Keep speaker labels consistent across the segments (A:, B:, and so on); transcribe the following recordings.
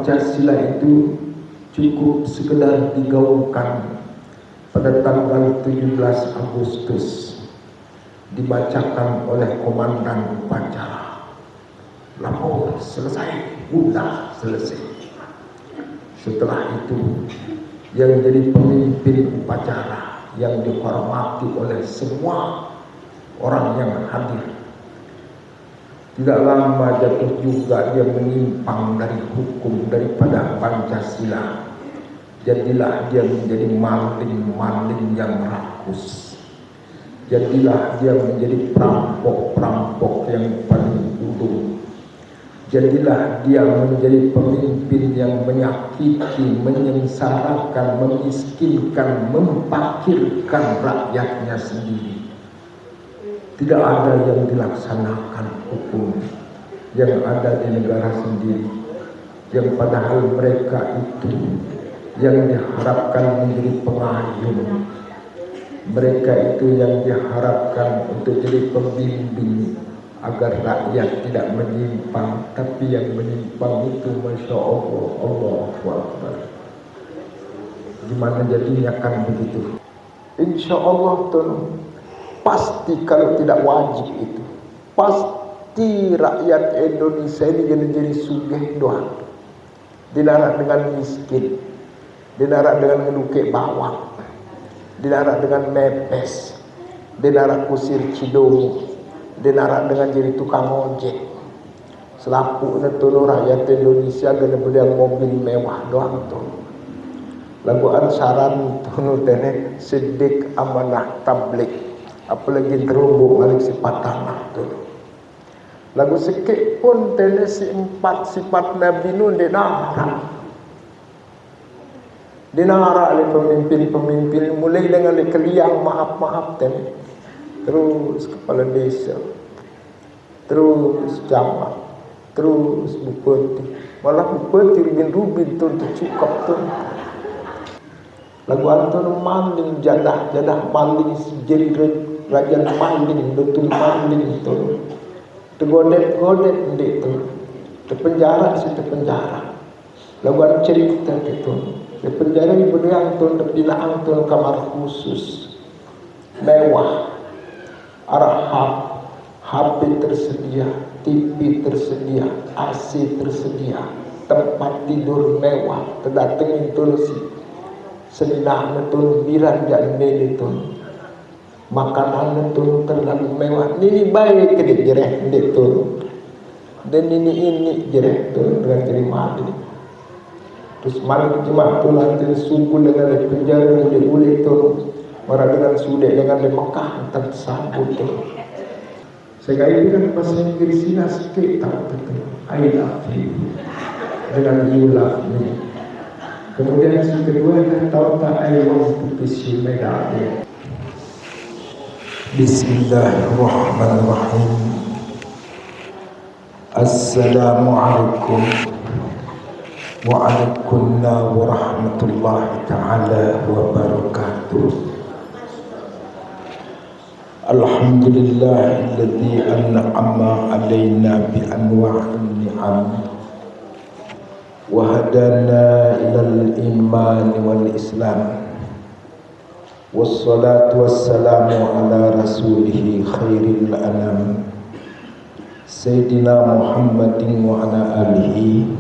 A: Pancasila itu cukup sekedar digaungkan pada tanggal 17 Agustus, dibacakan oleh komandan upacara. Lalu selesai, udah selesai. Setelah itu yang jadi pemimpin upacara yang dihormati oleh semua orang yang hadir, tidak lama jatuh juga dia menyimpang dari hukum daripada Pancasila. Jadilah dia menjadi maling-maling yang rakus. Jadilah dia menjadi perampok-perampok yang paling bodoh. Jadilah dia menjadi pemimpin yang menyakiti, menyengsarakan, memiskinkan, mempakirkan rakyatnya sendiri. Tidak ada yang dilaksanakan hukum yang ada di negara sendiri, yang padahal mereka itu yang diharapkan menjadi pengayom. Mereka itu yang diharapkan untuk jadi pembimbing agar rakyat tidak menyimpang. Tapi yang menyimpang itu, Masya Allah, Allahu Akbar. Gimana jadinya kan begitu? Insya Allah tuh pasti, kalau tidak wajib itu, pasti rakyat Indonesia ini jadi sugih doang. Dinarak dengan miskin, dinarak dengan ngedukek bawang, dinarak dengan mepes, dinarak kusir cidomi, dinarak dengan jadi tukang ojek. Selapu netuno rakyat Indonesia gana beliang mobil mewah doang tuh. Lagu ansaran tuh tene sidik amanah tablik, apalagi terumbu balik sifat tanah tuh. Lagu sikit pun tene si 4 sifat Nabi nun dinara oleh pemimpin-pemimpin, mulai dengan keliang maaf-maaf tene, terus kepala desa, terus camat, terus bupati, malah bupati rubin tuh tercukup tuh. Lagu antun maling jadah maling jadi raja maling, betul maling itu. Tergodet itu, terpenjara sih terpenjara. Lagu cerita gitu, terpenjara di bedang tuh, terpinang tuh kamar khusus, mewah, arahap, HP tersedia, TV tersedia, AC tersedia, tempat tidur mewah, terdatengin tuh si seninah netun biran jangan itu. Makanan itu terlalu mewah. Ini baik ke jereh itu, dan ini jereh itu dengan terima ini. Terus malam Jumat tu nanti subuh dengan penjara boleh itu, marah dengan sudah dengan Mekah tersambut tu. Saya ini kan bahasa Inggris ini sikit tak betul. I love you dengan you love me. Kemudian yang kedua tahu tak I want to kiss you medali. Bismillahirrahmanirrahim. Assalamualaikum waalaikumsalam warahmatullahi ta'ala wabarakatuh. Alhamdulillahilladzi an'ama alaina bi anwa'in ni'am wa hadana ilal iman wal islam. Wassalatu wassalamu ala rasulihi khairil anam Sayyidina Muhammadin wa ala alihi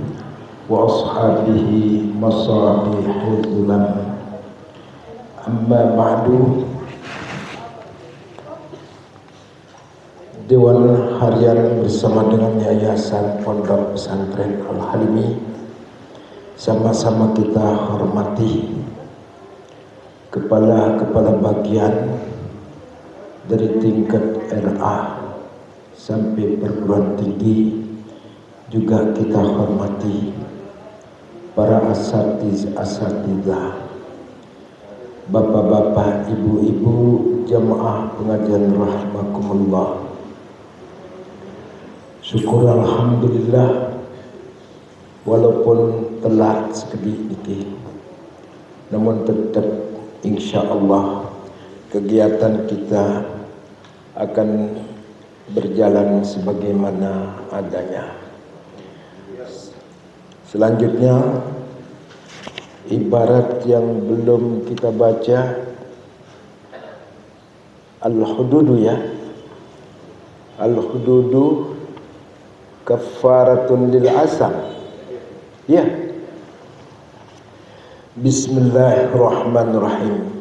A: wa ashabihi masabihul ulam. Amma ba'du. Dewan Harian bersama dengan Yayasan Pondok Pesantren Al-Halimi sama-sama kita hormati kepala-kepala bagian dari tingkat RA sampai perguruan tinggi, juga kita hormati para asatidzah, bapak-bapak, ibu-ibu, jamaah pengajian rahimakumullah. Syukur alhamdulillah, walaupun telat sedikit, namun tetap insyaallah kegiatan kita akan berjalan sebagaimana adanya. Selanjutnya, ibarat yang belum kita baca, al-hududu ya. Al-hududu kafaratun lil asam. Ya. Bismillahirrahmanirrahim.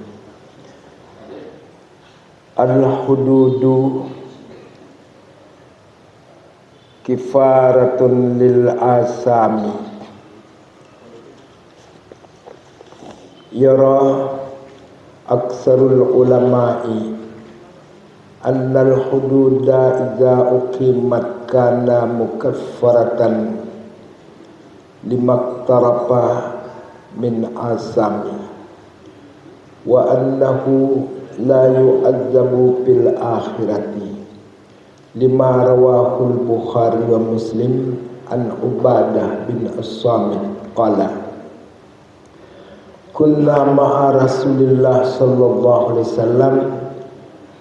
A: Al-hududu kifaratun lil asami. Yara aksarul ulama'i annal hududa idza uqimat kana mukaffaratan limaktarafa min asami wa annahu la yu'adzabu fil akhirati lima rawahul Bukhari wa Muslim an Ubadah bin As-Samit qala kunna ma'a Rasulillah sallallahu alaihi wasallam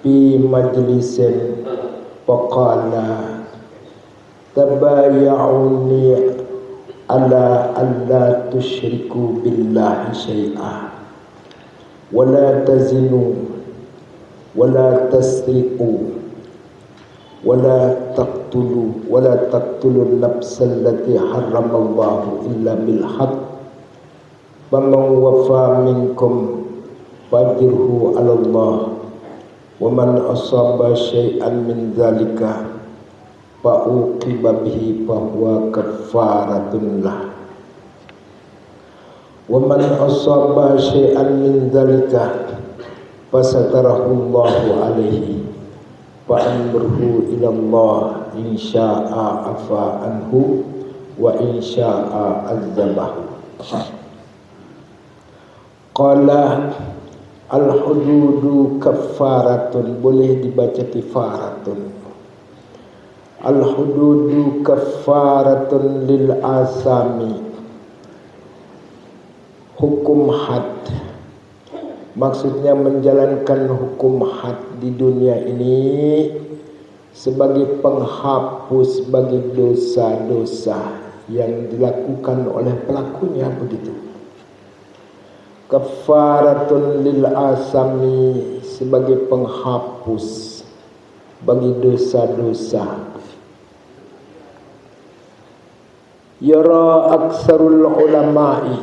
A: fi majlisin faqala tabaya'uni ala alla tusyriku billahi syai'a wa la tazinu wa la tasriqu wa la taqtulu an-nafsa allati harramallahu illa bil haqq faman wafa minkum fajruhu 'ala Allah wa man asaba syai'an min dzalika fa uqiba bihi fa huwa kafaratun lah wa man asaba syai'an min dzalika fasatarahu Allahu alaihi fa amruhu ila Allah in syaa'a afa anhu wa in syaa'a azzabahu. Qala al-hududu kafaratun, boleh dibaca kifaratun. Al-hududu kafaratun lil asami, hukum had, maksudnya menjalankan hukum had di dunia ini sebagai penghapus bagi dosa-dosa yang dilakukan oleh pelakunya, begitu. Kafaratun lil asami, sebagai penghapus bagi dosa-dosa. Yara aksarul ulama'i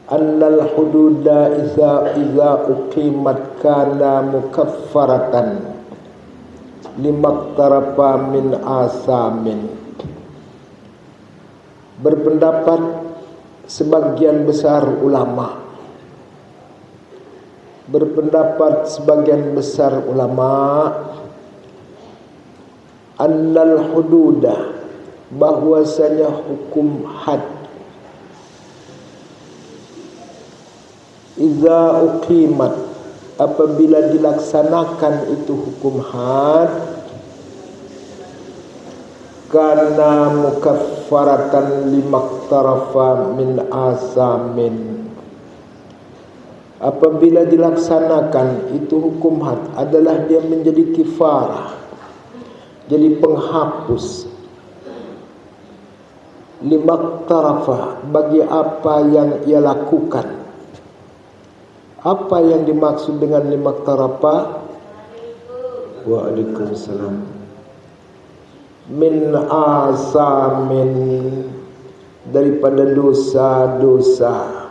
A: annal hududa iza uqimat kana mukaffaratan limaktarafa min asamin. Berpendapat sebagian besar ulama, annal hududa, bahwasanya hukum had iza uqimat, apabila dilaksanakan itu hukum had, kana mukaffaratan limaktarafa min asamin, apabila dilaksanakan itu hukum had adalah dia menjadi kifarah, jadi penghapus, limaktarafa, bagi apa yang ia lakukan. Apa yang dimaksud dengan limaktarafa? Waalaikumsalam. Min asamin, daripada dosa-dosa,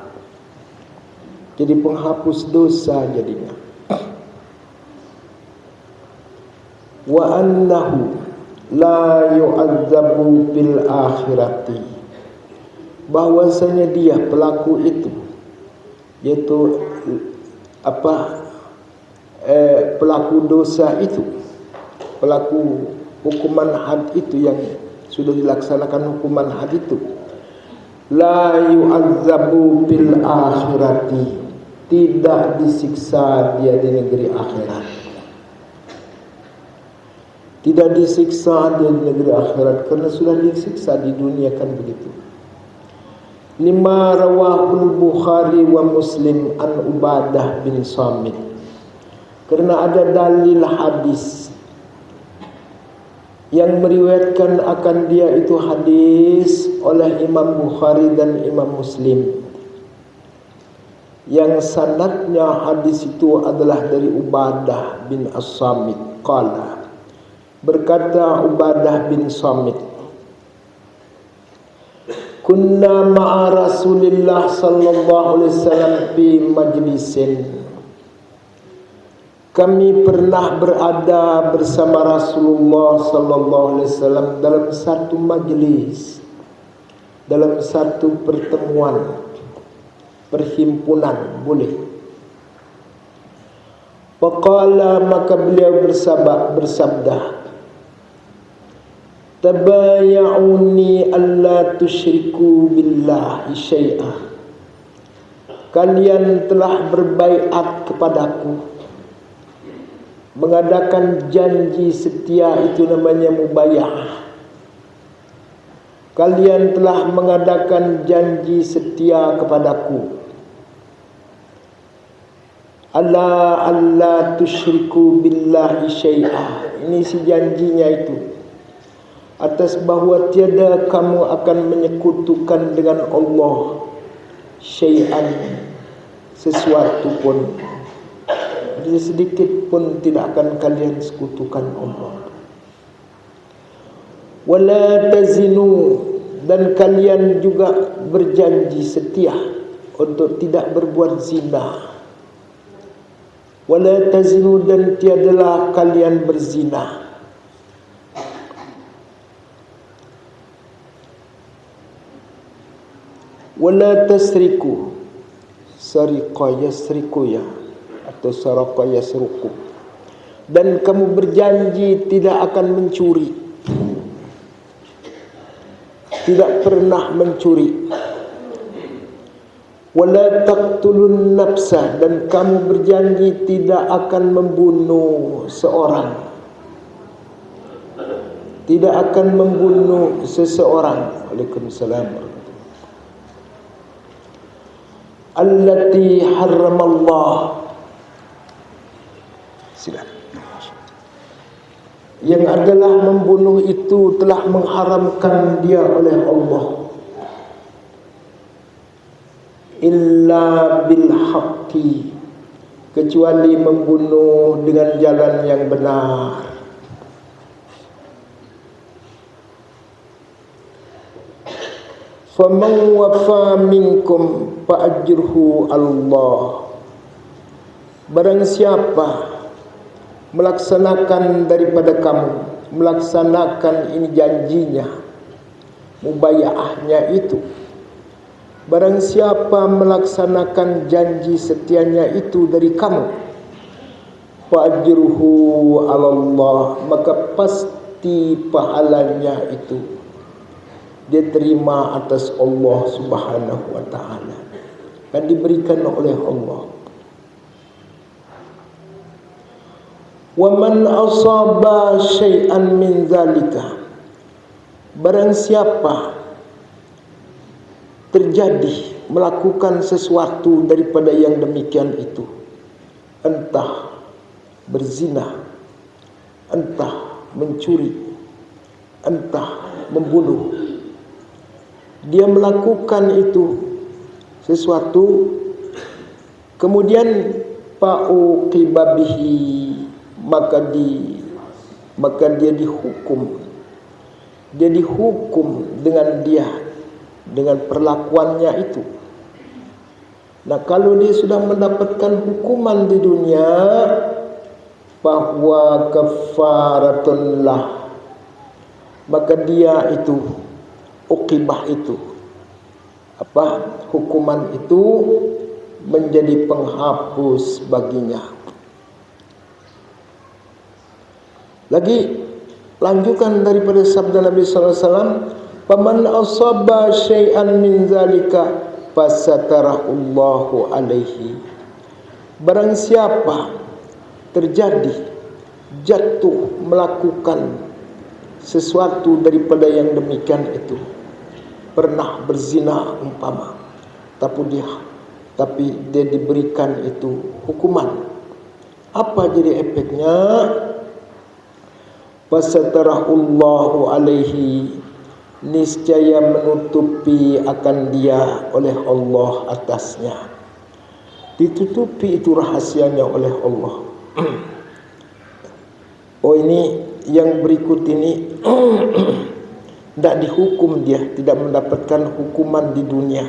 A: jadi penghapus dosa jadinya. Wa annahu la yu'adzabu fil akhirati, bahwasanya dia pelaku itu, yaitu pelaku dosa itu, pelaku hukuman had itu, yang sudah dilaksanakan hukuman had itu, la yu'adzabu fil akhirati, tidak disiksa dia di negeri akhirat. Tidak disiksa dia di negeri akhirat karena sudah disiksa di dunia, kan begitu. Lima rawahul Bukhari wa Muslim an Ubadah bin Samit, karena ada dalil hadis yang meriwayatkan akan dia itu hadis oleh Imam Bukhari dan Imam Muslim, yang sanadnya hadis itu adalah dari Ubadah bin As-Samit. Qala, berkata Ubadah bin Samit, kunna ma'a Rasulillah sallallahu alaihi wasallam fi majlisin, kami pernah berada bersama Rasulullah sallallahu alaihi wasallam dalam satu majlis, dalam satu pertemuan, perhimpunan, boleh. Faqala, maka beliau bersabda, tabaya'uni alla tusyriku billahi syai'ah, kalian telah berbaiat kepadaku, mengadakan janji setia, itu namanya mubayah. Kalian telah mengadakan janji setia kepadaku, alla tusyriku billahi syai'ah. Ini si janjinya itu, atas bahawa tiada kamu akan menyekutukan dengan Allah syai'an, sesuatu pun. Jadi sedikit pun tidak akan kalian sekutukan Allah. Wala tazinu, dan kalian juga berjanji setia untuk tidak berbuat zina. Wala tazinu, dan tiadalah kalian berzina. Wala tasriku, sariqa yasriku ya, atau saraqa yasruku, dan kamu berjanji tidak akan mencuri, tidak pernah mencuri. Wala taqtulun nafsa, dan kamu berjanji tidak akan membunuh seorang, tidak akan membunuh seseorang. Waalaikumsalam. Allati harramallah, yang adalah membunuh itu telah mengharamkan dia oleh Allah, illa bil haqqi, kecuali membunuh dengan jalan yang benar. Faman wafa minkum fa'ajruhu Allah, barang siapa melaksanakan daripada kamu, melaksanakan ini janjinya, mubayaahnya itu, barang siapa melaksanakan janji setianya itu dari kamu, fa'ajruhu Allah, maka pasti pahalanya itu dia terima atas Allah Subhanahu wa ta'ala, dan diberikan oleh Allah. Wa man asaba syai'an min zalika, barang siapa terjadi melakukan sesuatu daripada yang demikian itu, entah berzina, entah mencuri, entah membunuh, dia melakukan itu sesuatu, kemudian fa'uqibabihi, maka dia dihukum dengan dia, dengan perlakuannya itu. Nah, kalau dia sudah mendapatkan hukuman di dunia, bahwa kafaratun lah, maka dia itu uqibah itu, hukuman itu menjadi penghapus baginya. Lagi lanjutan daripada sabda Nabi sallallahu alaihi wasallam, "Faman asaba syai'an min zalika fasatarahullahu alaihi." Barang siapa terjadi jatuh melakukan sesuatu daripada yang demikian itu, pernah berzina umpama, tapi dia diberikan itu hukuman, apa jadi efeknya? Fasatarahullahu alaihi, niscaya menutupi akan dia oleh Allah atasnya. Ditutupi itu rahasianya oleh Allah. Oh, ini yang berikut ini tidak dihukum, dia tidak mendapatkan hukuman di dunia,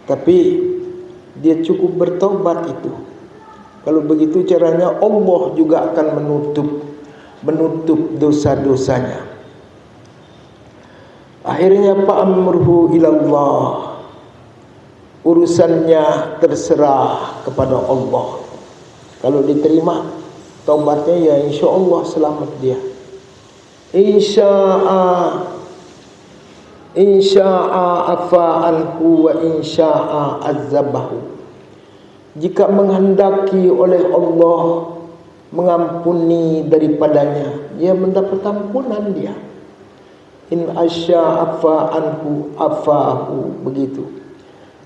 A: tapi dia cukup bertobat itu. Kalau begitu caranya, Allah juga akan menutup dosa-dosanya. Akhirnya fa'amruhu ilallah, urusannya terserah kepada Allah. Kalau diterima taubatnya, ya insya Allah selamat dia. Insya'a afa'anhu wa insya'a azzabahu. Jika menghendaki oleh Allah mengampuni daripadanya, dia mendapat ampunan dia. In asya'a afa'anhu afa'ahu, begitu.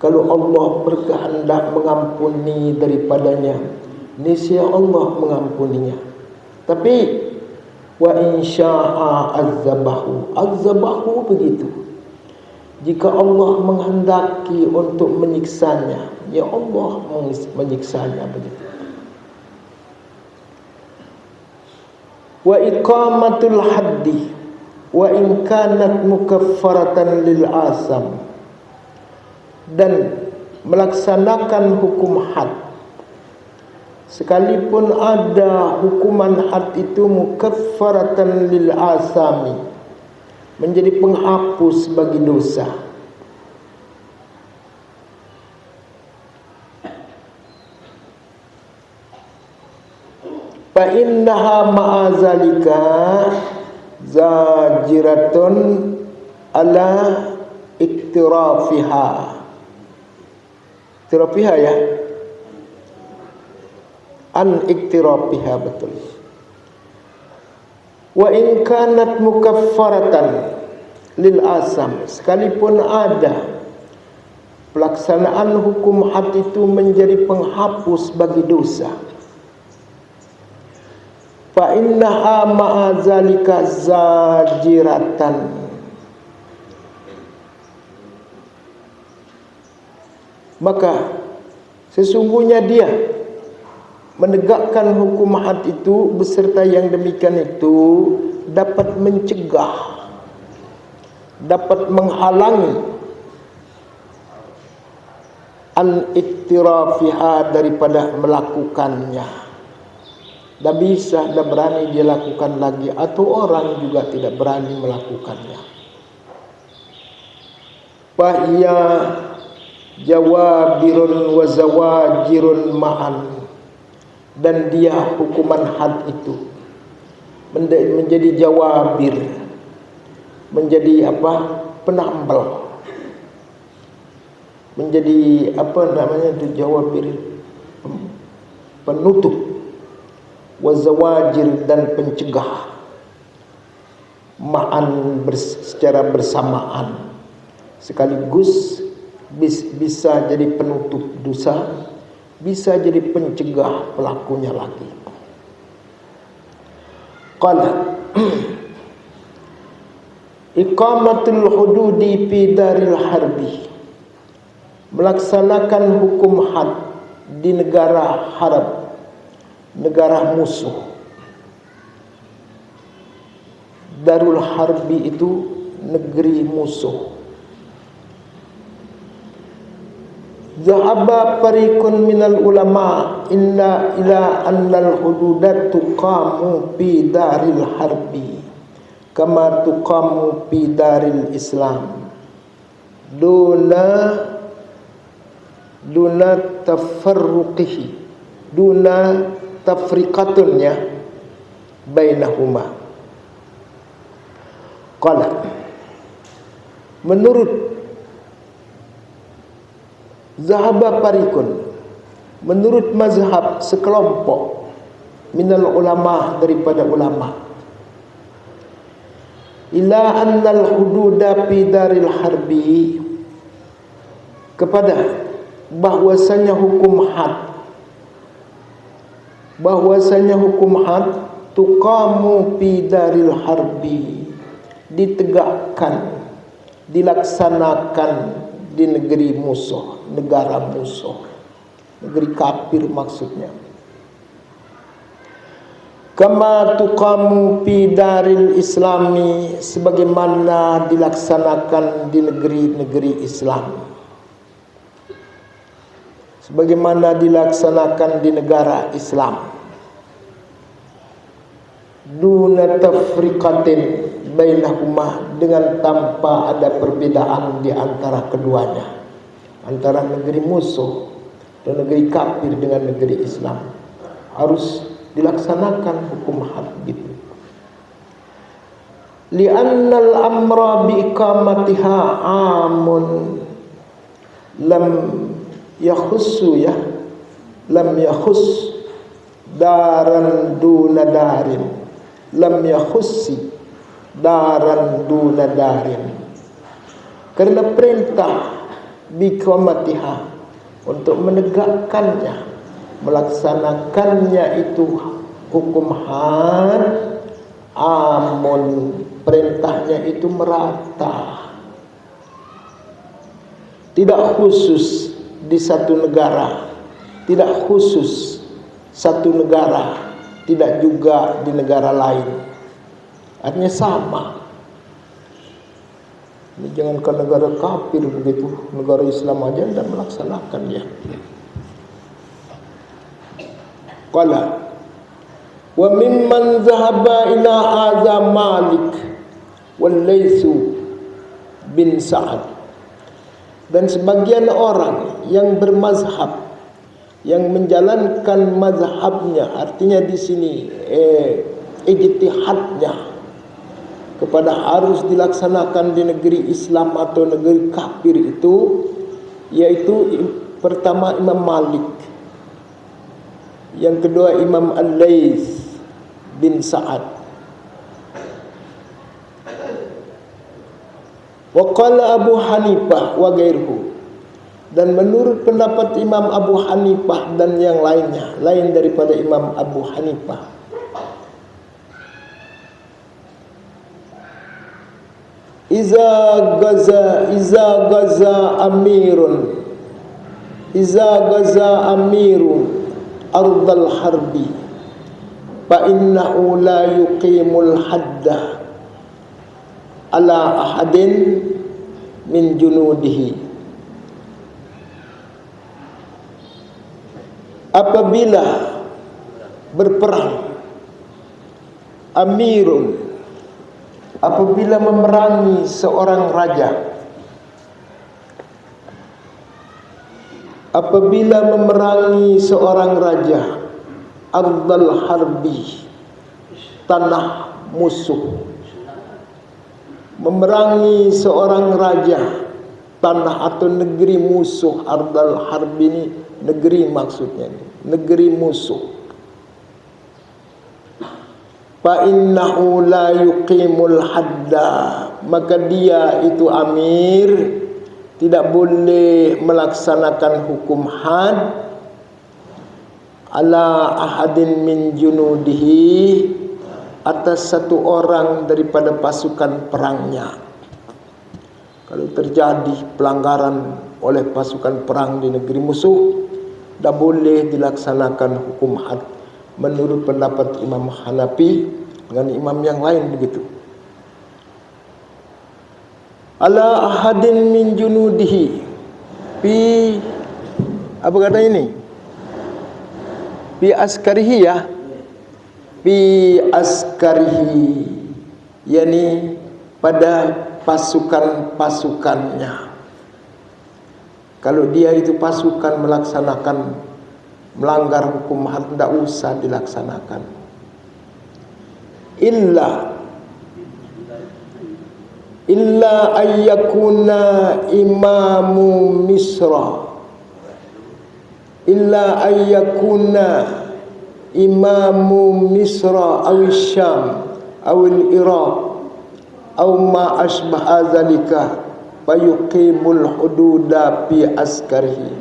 A: Kalau Allah berkehendak mengampuni daripadanya, niscaya Allah mengampuninya. Tapi wa insya'a azzabahu begitu. Jika Allah menghendaki untuk menyiksanya, ya Allah menyiksanya, begitu. Wa iqamatul haddi wa in kanat mukaffaratan lil asam, dan melaksanakan hukum had, sekalipun ada hukuman had itu mukaffaratan lil asami, menjadi penghapus bagi dosa. Fa innaha ma'azalika zajiratun ala iktirafiha. Iktirafiha ya, an iktirafiha, betul. Wa in kanat mukaffaratan lil asam, sekalipun ada pelaksanaan hukum had itu menjadi penghapus bagi dosa. Fa innaha ma'azalika zajiratan, maka sesungguhnya dia menegakkan hukum had itu beserta yang demikian itu dapat mencegah, dapat menghalangi al-iktirafiha, daripada melakukannya. Dah bisa, dah berani dia lakukan lagi, atau orang juga tidak berani melakukannya. Fahya jawabirun wa zawajirun ma'an, dan dia hukuman had itu menjadi jawabir, menjadi apa, penambal, menjadi apa namanya itu, jawabir, penutup, wazawajir, dan pencegah, ma'an, secara bersamaan, sekaligus bisa jadi penutup dosa, bisa jadi pencegah pelakunya lagi. Qala iqamatul hududi fi daril harbi, melaksanakan hukum had di negara harb, negara musuh. Darul harbi itu negeri musuh. Zahaba fariqun minal ulama illa ila annal hududat tuqamu fi daril harbi kama tuqamu fi daril islam duna tafarruqihi, duna tafriqatunnya bainahuma. Qala, menurut zahaba parikun, menurut mazhab sekelompok minal ulama, daripada ulama, ila annal hududa fi daril harbi, kepada bahwasanya hukum had tuqamu fi daril harbi, ditegakkan, dilaksanakan di negeri musuh, negara musuh, negeri kafir maksudnya. Kama tuqamu fi daril islami, sebagaimana dilaksanakan di negeri-negeri Islam, sebagaimana dilaksanakan di negara Islam. Duna tafriqatin bainahuma, dengan tanpa ada perbedaan di antara keduanya, antara negeri musuh dan negeri kafir dengan negeri Islam. Harus dilaksanakan hukum had gitu. Li'annal amra bi iqamatiha amun lam yakhussu lam yakhuss daran duna darin, lam yakhussi daran duna darin. Karena perintah bi iqamatiha, untuk menegakkannya, melaksanakannya itu hukum had, amun, perintahnya itu merata, tidak khusus di satu negara, tidak khusus satu negara, tidak juga di negara lain. Artinya sama. Ini jangan ke negara kafir begitu, negara Islam aja tidak melaksanakan ya. Qala wa mimman zahaba ila hadza Malik wal Laitsu bin Sa'ad, dan sebagian orang yang bermazhab, yang menjalankan mazhabnya, artinya di sini ijtihadnya kepada harus dilaksanakan di negeri Islam atau negeri kafir itu, yaitu pertama Imam Malik, yang kedua Imam Al-Laits bin Sa'ad. Wa qala Abu Hanifah wa ghairuhu, dan menurut pendapat Imam Abu Hanifah dan yang lainnya, lain daripada Imam Abu Hanifah, Iza gaza amirun ardal harbi fa innahu la yuqimul hadda ala ahadin min junudihi. Apabila berperang amirun, apabila memerangi seorang raja, apabila memerangi seorang raja, ardal harbi, tanah musuh, memerangi seorang raja, tanah atau negeri musuh. Ardal harbi ini negeri maksudnya, negeri musuh. Fa innahu la yuqimul hadda, maka dia itu amir tidak boleh melaksanakan hukum had ala ahadin min junudihi, atas satu orang daripada pasukan perangnya. Kalau terjadi pelanggaran oleh pasukan perang di negeri musuh, tidak boleh dilaksanakan hukum had, menurut pendapat Imam Hanafi dengan imam yang lain begitu. Ala ahadin min junudihi fi, apa kata ini? Fi askarihi ya. Fi askarihi, yakni pada pasukan-pasukannya. Kalau dia itu pasukan melaksanakan melanggar hukum had, tidak usah dilaksanakan. Illa ayyakuna imamu Misra, illa ayyakuna imamu Misra aw Syam aw Iraq aw ma asbaha zalika fayuqimul hududa fi askarihi,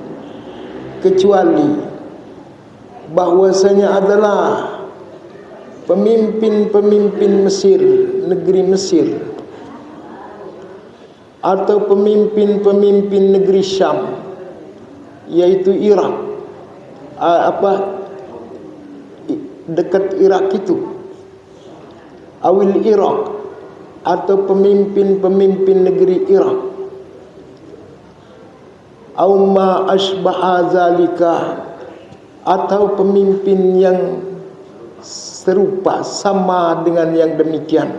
A: kecuali bahwasanya adalah pemimpin-pemimpin Mesir, negeri Mesir, atau pemimpin-pemimpin negeri Syam, yaitu Irak, dekat Irak itu, awil Irak, atau pemimpin-pemimpin negeri Irak, au ma asbaha zalika, atau pemimpin yang serupa, sama dengan yang demikian,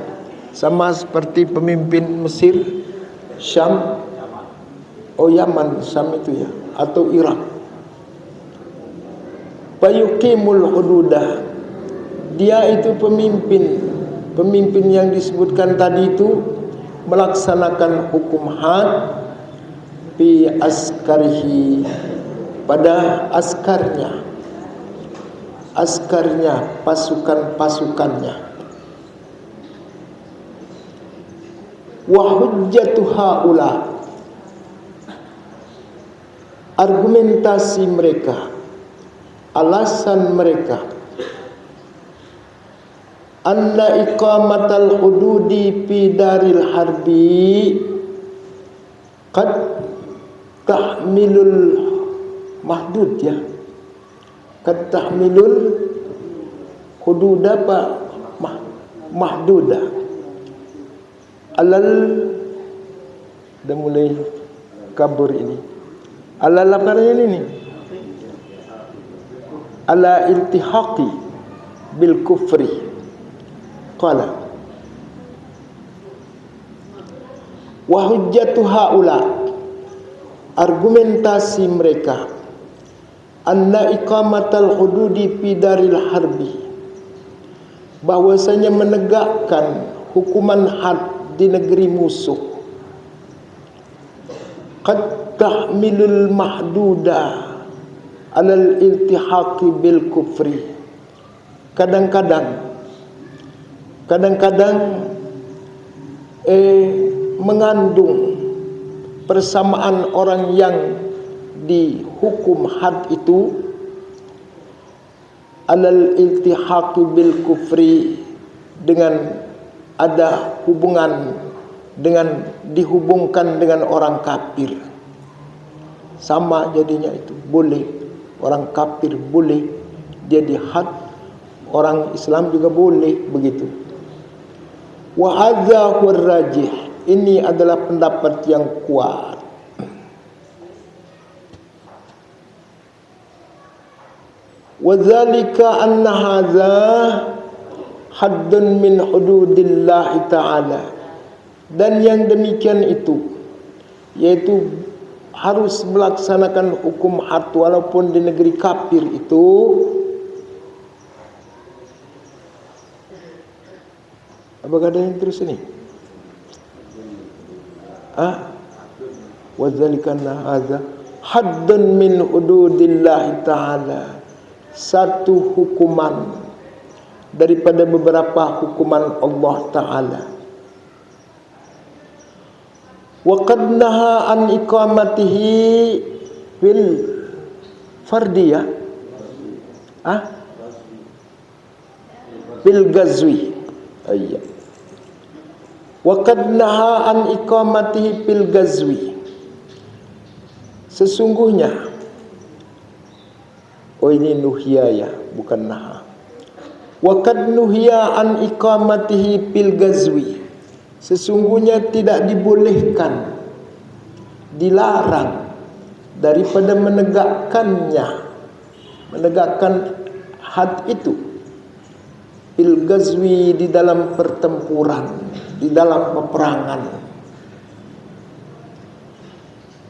A: sama seperti pemimpin Mesir, Syam, Yaman, Syam itu ya, atau Irak. Fayuqimul hududah, dia itu pemimpin yang disebutkan tadi itu melaksanakan hukum had fi askarihi, pada askarnya, pasukan-pasukannya. Wa hujjatu haula, argumentasi mereka, alasan mereka, anna iqamatal hududi fi daril harbi qad tahmilul mahdud, ya, qad tahmilul hududa mahduda alal, dah mulai kabur ini, alal apa ini, ala iltihaqi bil kufri. Qala wa hujjatu haula, argumentasi mereka, anna iqamatal hududi fi daril harbi, bahwasanya menegakkan hukuman had di negeri musuh, qad tahmilul mahduda alal iltihaqi bil kufri, kadang-kadang mengandung persamaan orang yang dihukum had itu alal iltihaqi bil kufri, dengan ada hubungan dengan, dihubungkan dengan orang kafir. Sama jadinya itu, boleh orang kafir boleh jadi had, orang Islam juga boleh begitu. Wa hadza huwar rajih, ini adalah pendapat yang kuat. Wa dzalika anna hadza haddun min hududillah ta'ala, dan yang demikian itu yaitu harus melaksanakan hukum had walaupun di negeri kafir itu, apakah ada yang terus ini? Wa dzalika anna hadza haddun min hududillah ta'ala, satu hukuman daripada beberapa hukuman Allah Ta'ala. Wa qad naha an iqamatihi fil fardiyah, fil gazwi, wa qad naha an iqamatihi fil gazwi, sesungguhnya, ini nuhya ya, bukan naha. Wa qad nuhiya an iqamatihi fil gazwi, sesungguhnya tidak dibolehkan, dilarang daripada menegakkan had itu fil gazwi, di dalam pertempuran, di dalam peperangan,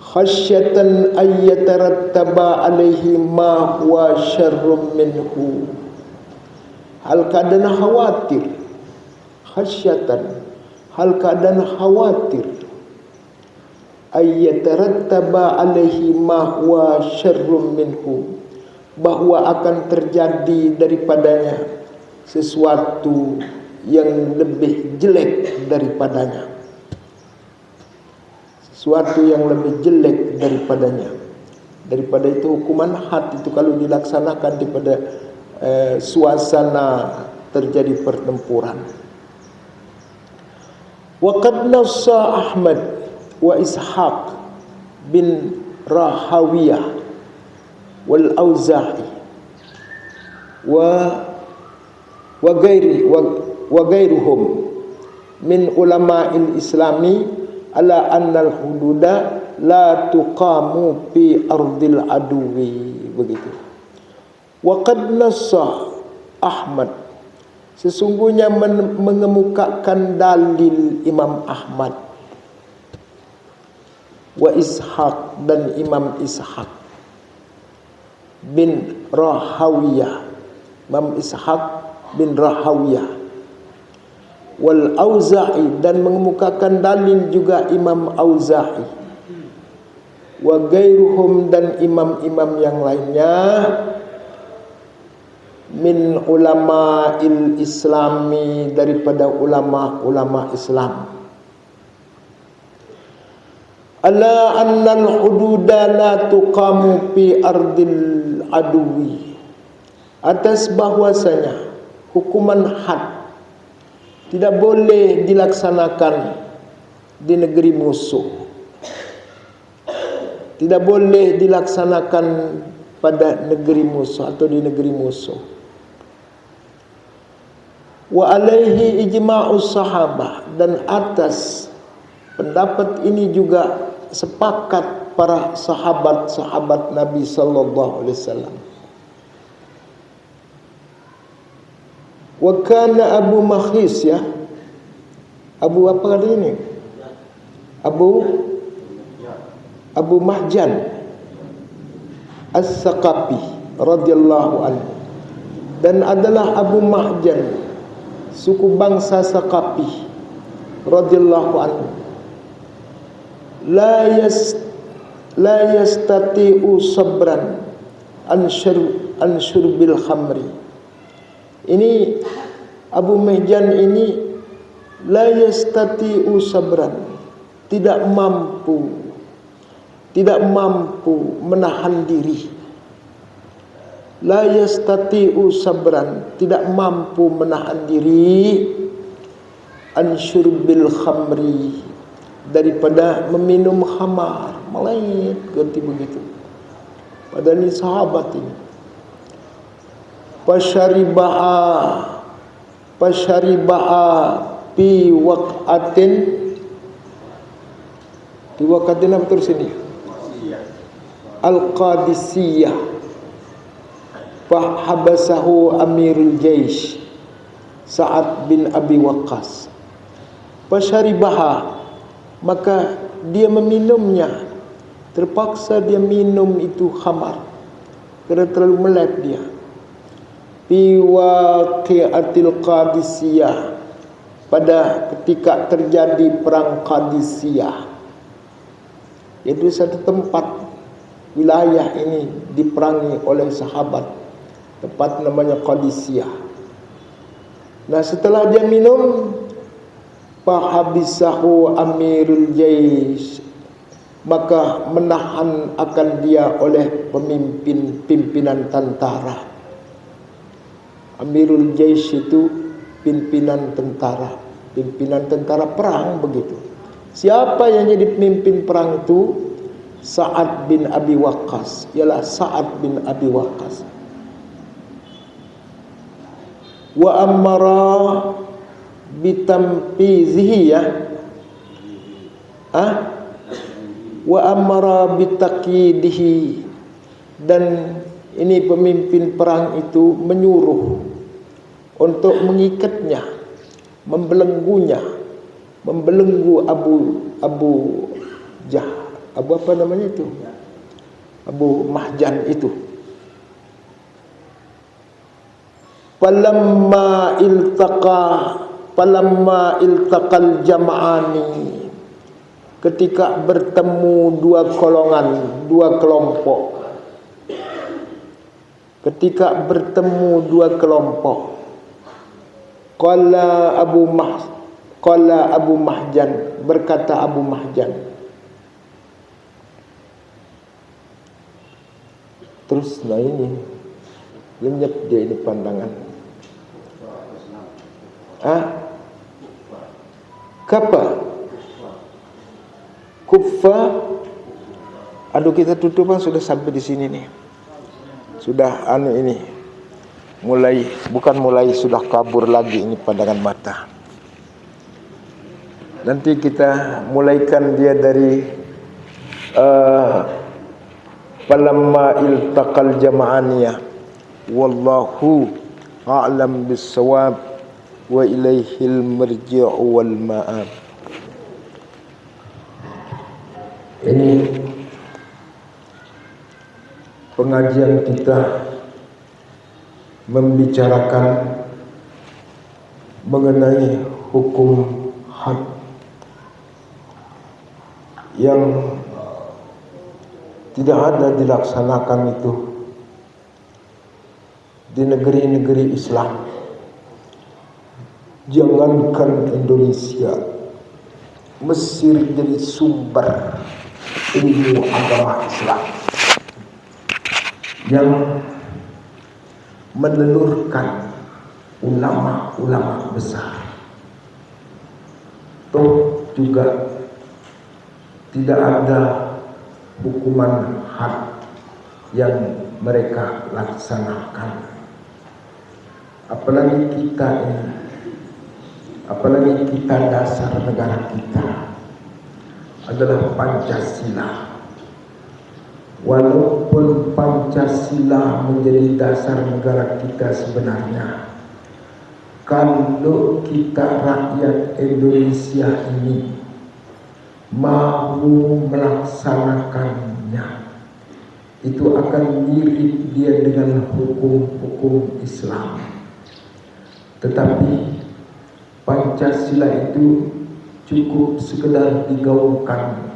A: khasyatan ayyatarattaba alaihi ma huwa syarrum minhu, hal keadaan khawatir, khasyatan, hal keadaan khawatir, ayyatarattaba alaihi ma huwa syarrum minhu, bahwa akan terjadi daripadanya sesuatu yang lebih jelek daripadanya, sesuatu yang lebih jelek daripadanya. Daripada itu hukuman had itu kalau dilaksanakan daripada suasana terjadi pertempuran. Wa qad nassa Ahmad wa Ishaq bin Rahawiyah wal Auza'i wa gairuhum min ulama'il islami ala annal hududa la tuqamu fi ardil aduwi. Begitu. Wa qad nassa Ahmad, sesungguhnya mengemukakan dalil Imam Ahmad, wa Ishaq dan Imam Ishaq bin Rahawiyah, Imam Ishaq bin Rahawiyah, wal Auza'i dan mengemukakan dalil juga Imam Auza'i, wa gairuhum dan imam-imam yang lainnya min ulama'il islami daripada ulama-ulama Islam ala annal hududa la tuqamu fi ardil aduwi, atas bahwasanya hukuman had tidak boleh dilaksanakan di negeri musuh, tidak boleh dilaksanakan pada negeri musuh atau di negeri musuh. Wa alaihi ijma'us sahabah, dan atas pendapat ini juga sepakat para sahabat-sahabat Nabi sallallahu alaihi wasallam. Wa kana Abu Makhis, ya, Abu apa kali ini? Abu Mahjan As-Saqafi radhiyallahu anhu, dan adalah Abu Mahjan suku bangsa Saqafi radhiyallahu anhu, la yastati'u sabran an syurbil khamri. Ini Abu Mahjan ini la yastati'u sabran, tidak mampu menahan diri. La yastati'u sabran, tidak mampu menahan diri an syurbil khamri, daripada meminum khamar. Melainkan ganti begitu. Padahal ini sahabat ini. Pasyaribaha fi waqatin apa terus ini? Al-Qadisiyah. Fahabasahu Amirul Jaish Sa'ad bin Abi Waqqas. Pasyaribaha, maka dia meminumnya, terpaksa dia minum itu khamar kerana terlalu melek dia. Fi waqi'atil Qadisiyah, pada ketika terjadi perang Qadisiyah, yaitu satu tempat wilayah ini diperangi oleh sahabat, tempat namanya Qadisiyah. Nah, setelah dia minum, fahabisahu Amirul Jaish, maka menahan akan dia oleh pimpinan tentara. Amirul Jaish itu pimpinan tentara perang begitu. Siapa yang jadi pemimpin perang itu? Sa'ad bin Abi Waqqas, ialah Sa'ad bin Abi Waqqas. Wa amara bitampizihi, ya, wa amara bitaqidihi, dan ini pemimpin perang itu menyuruh untuk mengikatnya, membelenggu Abu apa namanya itu? Abu Mahjan itu. Falamma iltaqal jama'ani, ketika bertemu dua kelompok. Ketika bertemu dua kelompok, qala Abu Mahjan, berkata Abu Mahjan. Terus nah ini lenyap dia ini pandangan. Kapa? Kufa. Aduh, kita tutup kan, sudah sampai di sini nih. Sudah ini. Sudah kabur lagi ini pandangan mata. Nanti kita mulaikan dia dari falamma iltaqal jama'aniyah wallahu a'lam bis-shawab wa ilaihil marji'u wal ma'ab. Ini pengajian kita membicarakan mengenai hukum had yang tidak ada dilaksanakan itu di negeri-negeri Islam. Jangankan Indonesia, Mesir jadi sumber ilmu agama Islam yang menelurkan ulama-ulama besar. Toh juga tidak ada hukuman had yang mereka laksanakan. Apalagi kita dasar negara kita adalah Pancasila. Walaupun Pancasila menjadi dasar negara kita sebenarnya, kalau kita rakyat Indonesia ini mau melaksanakannya, itu akan mirip dia dengan hukum-hukum Islam. Tetapi Pancasila itu cukup sekedar digaungkan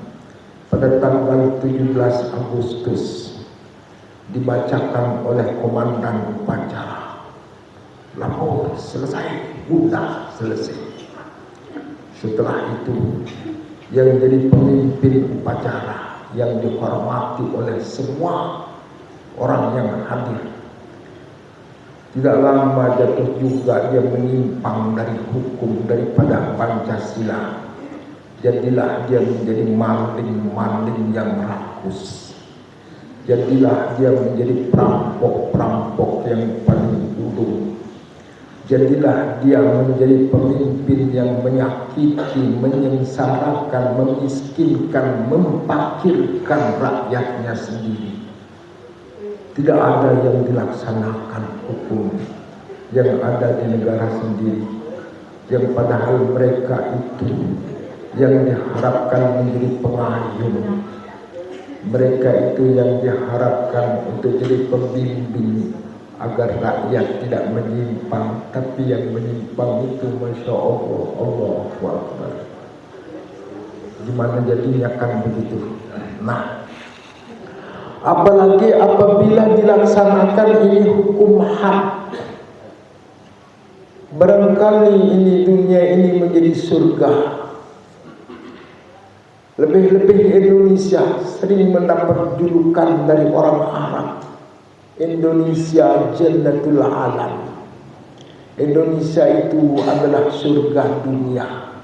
A: pada tanggal 17 Agustus, dibacakan oleh komandan upacara. Lalu selesai, udah selesai. Setelah itu yang jadi pemimpin upacara yang dihormati oleh semua orang yang hadir, tidak lama jatuh juga dia menyimpang dari hukum daripada Pancasila. Jadilah dia menjadi maling-maling yang rakus. Jadilah dia menjadi perampok-perampok yang paling bodoh. Jadilah dia menjadi pemimpin yang menyakiti, menyengsarakan, memiskinkan, mempakirkan rakyatnya sendiri. Tidak ada yang dilaksanakan hukum yang ada di negara sendiri, yang padahal mereka itu yang diharapkan menjadi pengayom. Mereka itu yang diharapkan untuk jadi pembimbing agar rakyat tidak menyimpang. Tapi yang menyimpang itu, Masya Allah, Allahu Akbar. Gimana jadinya kan begitu? Nah, apalagi apabila dilaksanakan ini hukum had, barangkali ini dunia ini menjadi surga. Lebih-lebih Indonesia sering mendapat julukan dari orang Arab, Indonesia Jannatul Alam. Indonesia itu adalah surga dunia.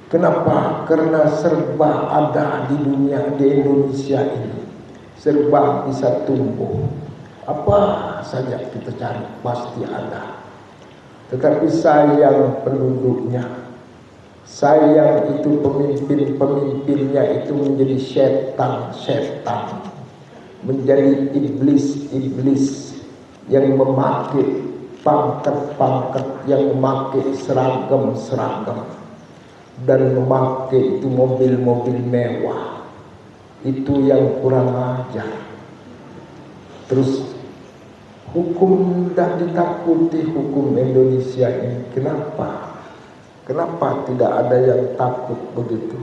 A: Kenapa? Karena serba ada di dunia, di Indonesia ini. Serba bisa tumbuh. Apa saja kita cari pasti ada. Tetapi sayang penduduknya, sayang itu pemimpinnya itu menjadi setan, menjadi iblis yang memakai pangkat, yang memakai seragam, dan memakai itu mobil-mobil mewah. Itu yang kurang ajar. Terus hukum tidak ditakuti, hukum Indonesia ini. Kenapa tidak ada yang takut begitu?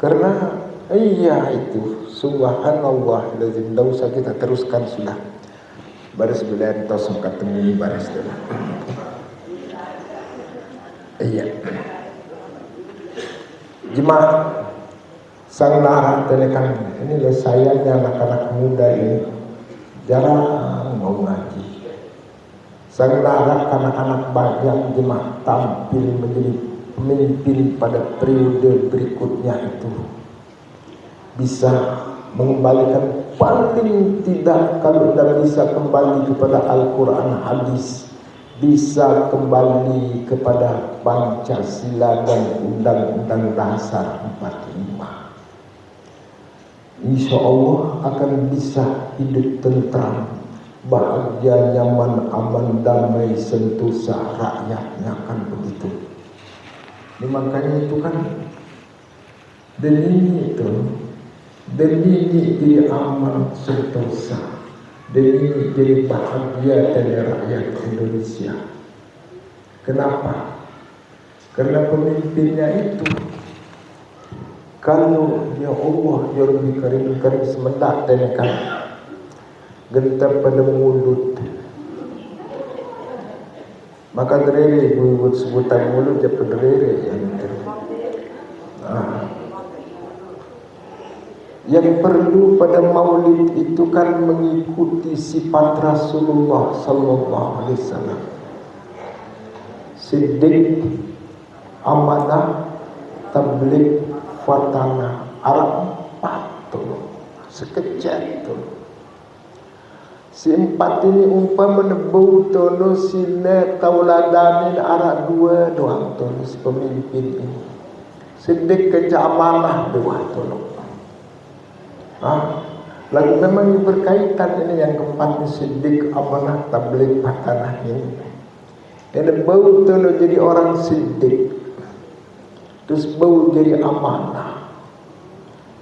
A: Karena iya itu subhanallah, tidak usah kita teruskan sudah. Baris belian tosong ketemu baris dulu. Iya. Jemaah sang nara telekan ini sayangnya anak-anak muda ini jarang mau ngaji. Sang nara anak-anak banyak jemaah tampil menjadi pemimpin pada periode berikutnya itu bisa mengembalikan, paling tidak kalau tidak bisa kembali kepada Al-Quran hadis, bisa kembali kepada Pancasila dan Undang-Undang Dasar 45. Insya Allah akan bisa hidup tentram, bahagia, nyaman, aman, damai, sentosa, rakyatnya akan begitu. Ini makanya itu kan demi itu, demi jadi aman, sentosa, demi jadi bahagia dari rakyat Indonesia. Kenapa? Karena pemimpinnya itu, kalau ya Allah ya Rabbi karim semendak tenekan gentar pada mulut, maka derere buat sebutan mulut ya derere yang yang perlu pada maulid itu kan mengikuti sifat Rasulullah sallallahu alaihi wasallam. Siddiq, amanah, tabligh, fatana, Arab patuh, sekejap tu. Si empat ini umpama nebau tono sine tauladanin arah dua doang tono si pemimpin ini. Siddiq kerja amanah dua tono. Lalu memang berkaitan ini yang keempat ni Siddiq, amanah, tabligh, fatana ini. Yang nebau tono jadi orang Siddiq, terus bau jadi amanah,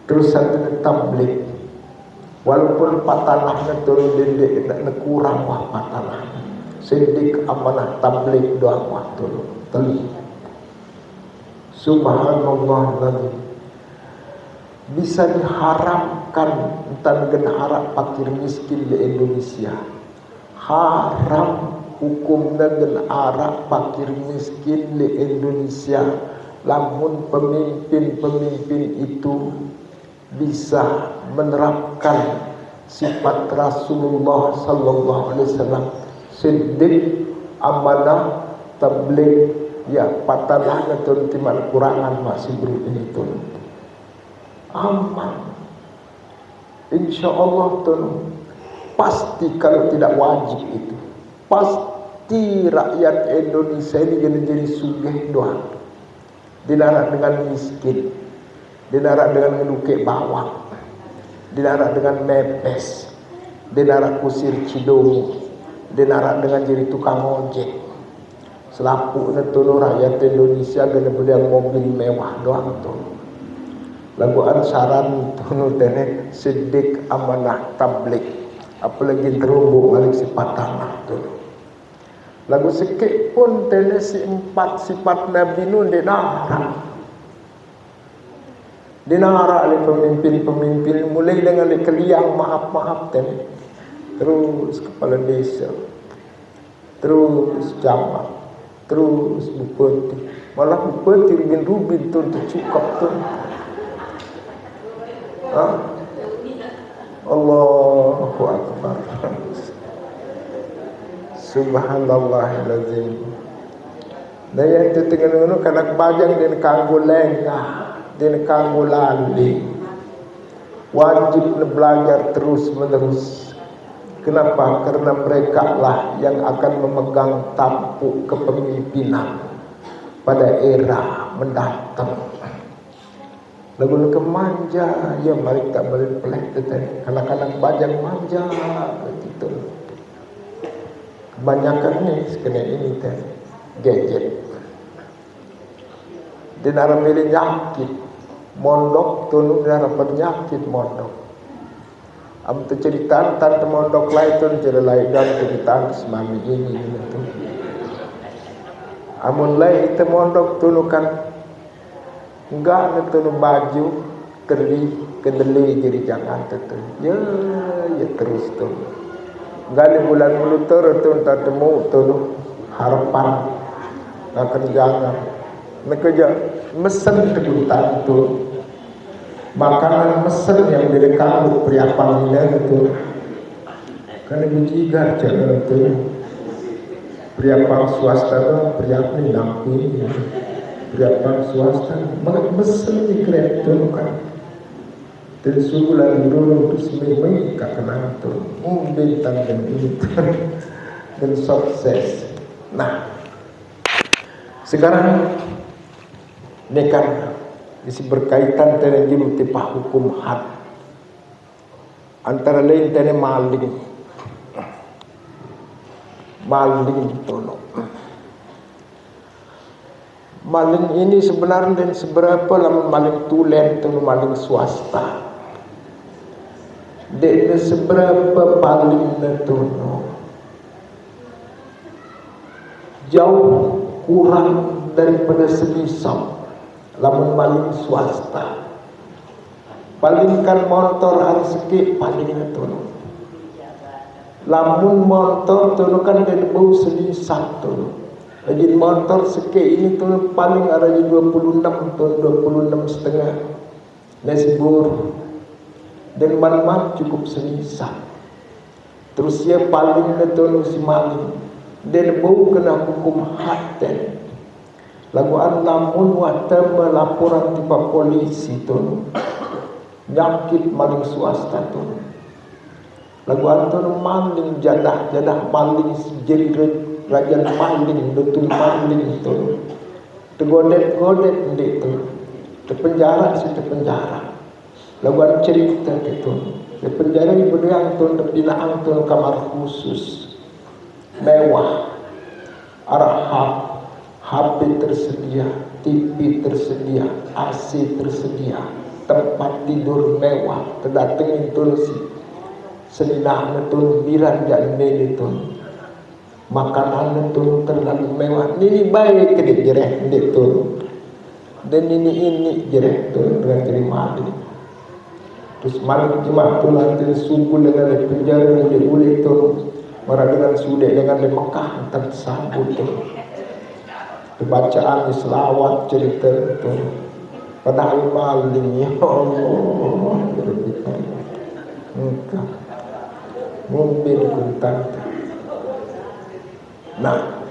A: terus satu tabligh. Walaupun patanahnya turun dendek nak kurang wah patanah. Siddiq, amanah, tabligh doang wah turun teli. Subhanallah lagi. Bisa diharamkan tentang negara fakir miskin di Indonesia. Haram hukumnya negara fakir miskin di Indonesia. Lamun pemimpin-pemimpin itu bisa menerapkan sifat Rasulullah sallallahu alaihi wasallam, siddiq, amanah, tabligh, ya patalah atau timal kurangan masih berupa itu aman. Insya Allah tuh pasti, kalau tidak wajib itu pasti rakyat Indonesia ini jadi sugih doang. Dinarak dengan miskin, dinarak dengan ngelukik bawang, dinarak dengan mepes, dinarak kusir cidomo, dinarak dengan jadi tukang ojek. Selapu netunu rakyat Indonesia gana beliang mobil mewah doang tuh. Laguan saran tunu tene siddiq, amanah, tabligh, apalagi terumbu balik sifat tanah tuh. Lagu sikit pun tene si empat sifat Nabi Nuh dinara oleh pemimpin-pemimpin, mulai dengan keliang maaf-maaf tene, terus kepala desa, terus camat, terus bupati, malah bupati rubin tu tercukup tu. Allahu Akbar. Subhanallahilazim. Daya itu tengah kanak bajang din kanggo lengah, din kanggo lali. Wajib belajar terus menerus. Kenapa? Karena mereka lah yang akan memegang tampuk kepemimpinan pada era mendatang. Lagu manja, ya mari tak balik peleh tadi. Anak-anak bajang manja begitu. Kebanyakan ni sekena ini teh gadget. Dia nak milih nyakit mondok tunu dia dapat nyakit mondok. Am tu cerita tante mondok lain tu cerita lain dan cerita semami ini tu. Amun lain itu mondok tunu kan enggak netunu baju teri kedeli jadi jangan tetu. Ya terus tu. Enggak di bulan mulutur tu tak temu tu harapan akan jangan. Mereka mesen tegutan tu. Makanan mesen yang direkam periapan ini tu. Karena berjigar jangan tu. Periapan swasta tu periapan nampi. Berapa swasta mak mesen di kereta kan dan subulan dulu tu semai kat kenang tu bintang dan bintang dan sukses. Nah sekarang ini kan isi berkaitan dengan juru tipah hukum had antara lain dengan maling tolong. Maling ini sebenarnya dan seberapa lama maling tulen atau maling swasta. Dia seberapa paling netono. Jauh kurang daripada semisal lamun maling swasta. Palingkan motor harus sikit paling netono. Lamun motor tu kan dia bau semisal tu. Jadi motor sikit ini tu paling ada 26 tu 26,5 lesbur dan malam cukup semisal. Terus dia paling tu si maling dan bau kena hukum haten. Laguan lamun wata melaporan tiba polisi tu nyakit maling swasta tu. Laguan tu maling jadah maling jadi raja maling, betul maling itu, tergodet itu, terpenjara sih terpenjara. Laguan cerita itu, terpenjara ibu yang tu terpinang tu kamar khusus, mewah, arah HP tersedia, TV tersedia, AC tersedia, tempat tidur mewah, terdatang itu si seninah itu biran jangan itu. Makanan itu terlalu mewah. Ini baik ke dia jereh itu. Dan ini jereh itu dengan jadi maling. Terus maling cuma tu nanti subuh dengan penjara yang boleh itu. Marah dengan sudah dengan di Mekah tersambut itu. Bacaan selawat cerita itu. Padahal maling ya Allah. Engkau mobil kuntang. Nah,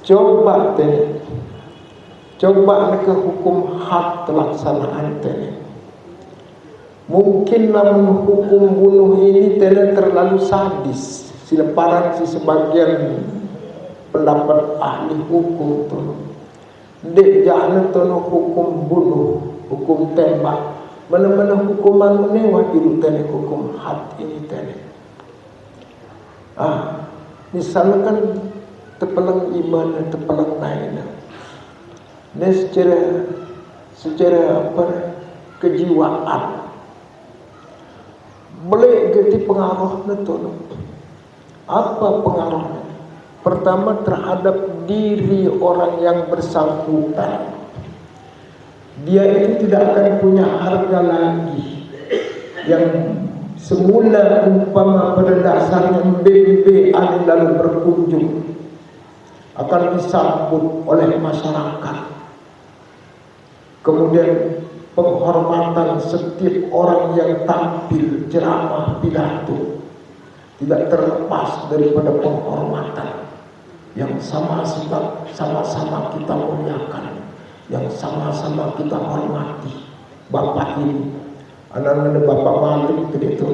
A: coba ke hukum had pelaksanaan tadi. Mungkin namun hukum bunuh ini terlalu sadis. Sileparan si sebagian pendapat ahli hukum tu. Dek jangan tu hukum bunuh, hukum tembak. Mana-mana hukuman ini wajib tadi hukum had ini tadi. Misalkan terpelang iman dan terpelang naik. Ini secara kejiwaan boleh jadi pengaruh itu. Apa pengaruhnya? Pertama terhadap diri orang yang bersangkutan. Dia itu tidak akan punya harga lagi yang semula umpama pada dasarnya BB lalu berkunjung akan disambut oleh masyarakat. Kemudian penghormatan setiap orang yang tampil ceramah pidato tidak terlepas daripada penghormatan yang sama-sama kita muliakan, yang sama-sama kita hormati. Bapak ini anak-anak bapak maling itu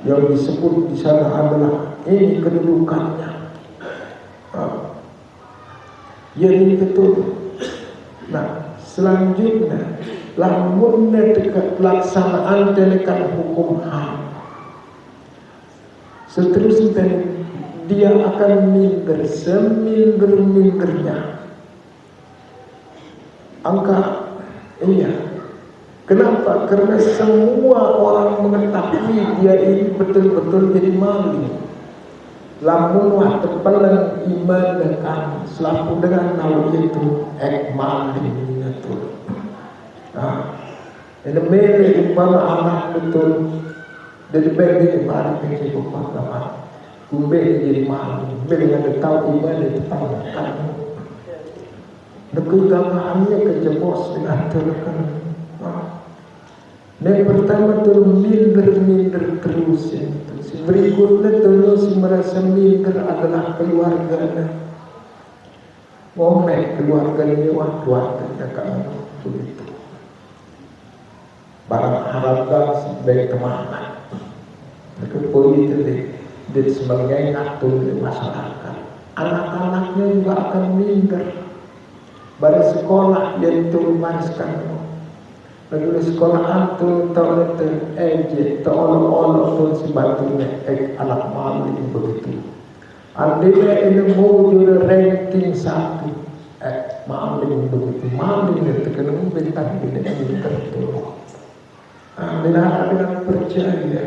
A: yang disebut di sana adalah ini kedudukannya. Ini betul. Nah, selanjutnya lamun dekat pelaksanaan telekan hukum HAM. Seterusnya dia akan minder seminder-mindernya. Angka kenapa? Karena semua orang mengetahui dia ini betul-betul jadi maling. Lamun wah terpelang iman dengan selaku dengan nawi itu maling itu. Ini mele umpama anak betul dari bagi kemarin ke pemakaman. Kumbe jadi maling. Mele yang tahu iman itu tangan. Keutamaannya kejebos dengan terlekan. Yang pertama tu minder terus itu. Berikutnya tu si merasa minder adalah keluarganya. ngomeh keluarga lewat keluarga kan begitu. Barang harga sebagai teman. Kepolitik di sebagai ngatur di masyarakat. Anak-anaknya juga akan minder. Pada sekolah yang turunkan lalu sekolah antu tahun itu tahun pun sebatunya anak malu begitu. Andainya ini mau juara ranking 1 maling begitu maling itu kena bintang ini tertutup. Andainya dengan percaya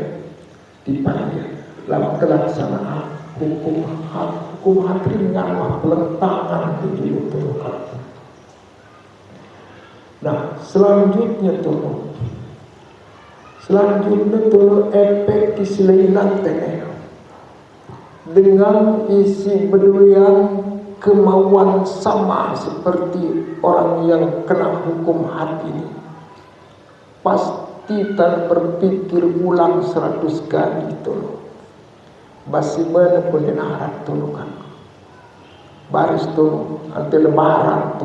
A: dipanggil dalam kelaksanaan hukum hati dengan pelentangan itu terlalu. Nah, selanjutnya efek keselainan dengan isi berdoyan kemauan sama seperti orang yang kena hukum hati ini, pasti tak berpikir ulang 100 kali bagaimana pun harap kan baris nanti lebaran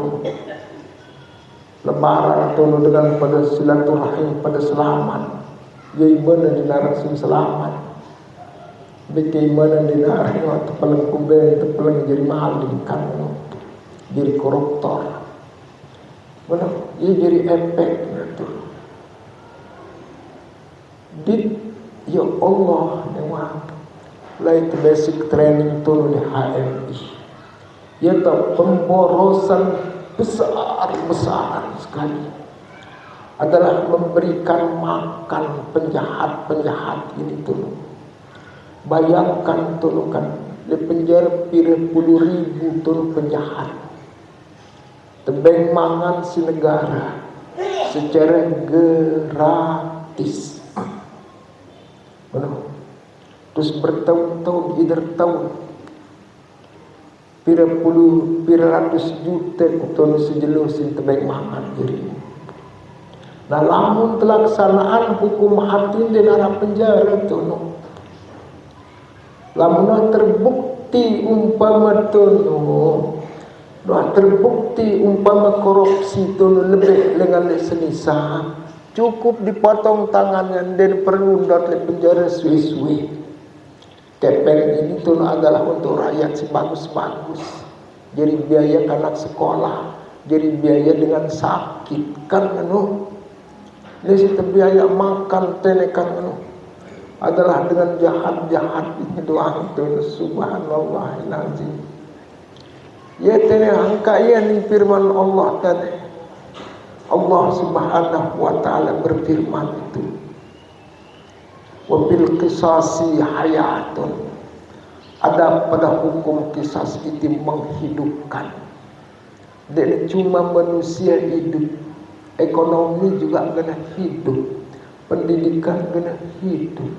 A: dengan pada silaturahim pada selamat bagaimana dinarasim selamat bagaimana dinarasim waktu paling kubel itu paling jadi maling kan jadi koruptor benar ia jadi efek itu ya Allah dewa like basic training turun di HMI ya tak pemborosan besar sekali adalah memberikan makan penjahat ini bayangkan kan di penjara puluh ribu penjahat tebeng mangan si negara secara gratis benar terus bertahun-tahun pira ratus juta ton sejelusin tebeng mangan diri. Nah lamun pelaksanaan hukum hati di dalam penjara lamun terbukti umpama korupsi lebih dengan selisa cukup dipotong tangannya dan perlu di penjara suwe-suwe. Kepeng ini adalah untuk rakyat sebagus-bagus. Jadi biaya anak sekolah, jadi biaya dengan sakit kan Ini biaya makan tenekan adalah dengan jahat-jahat ini doang subhanallahilazim. Ya tene angka ya ni firman Allah tadi. Allah Subhanahu wa taala berfirman itu. Wabil qisasi hayatun. Ada pada hukum qisas itu menghidupkan. Dan cuma manusia hidup, ekonomi juga kena hidup, pendidikan kena hidup,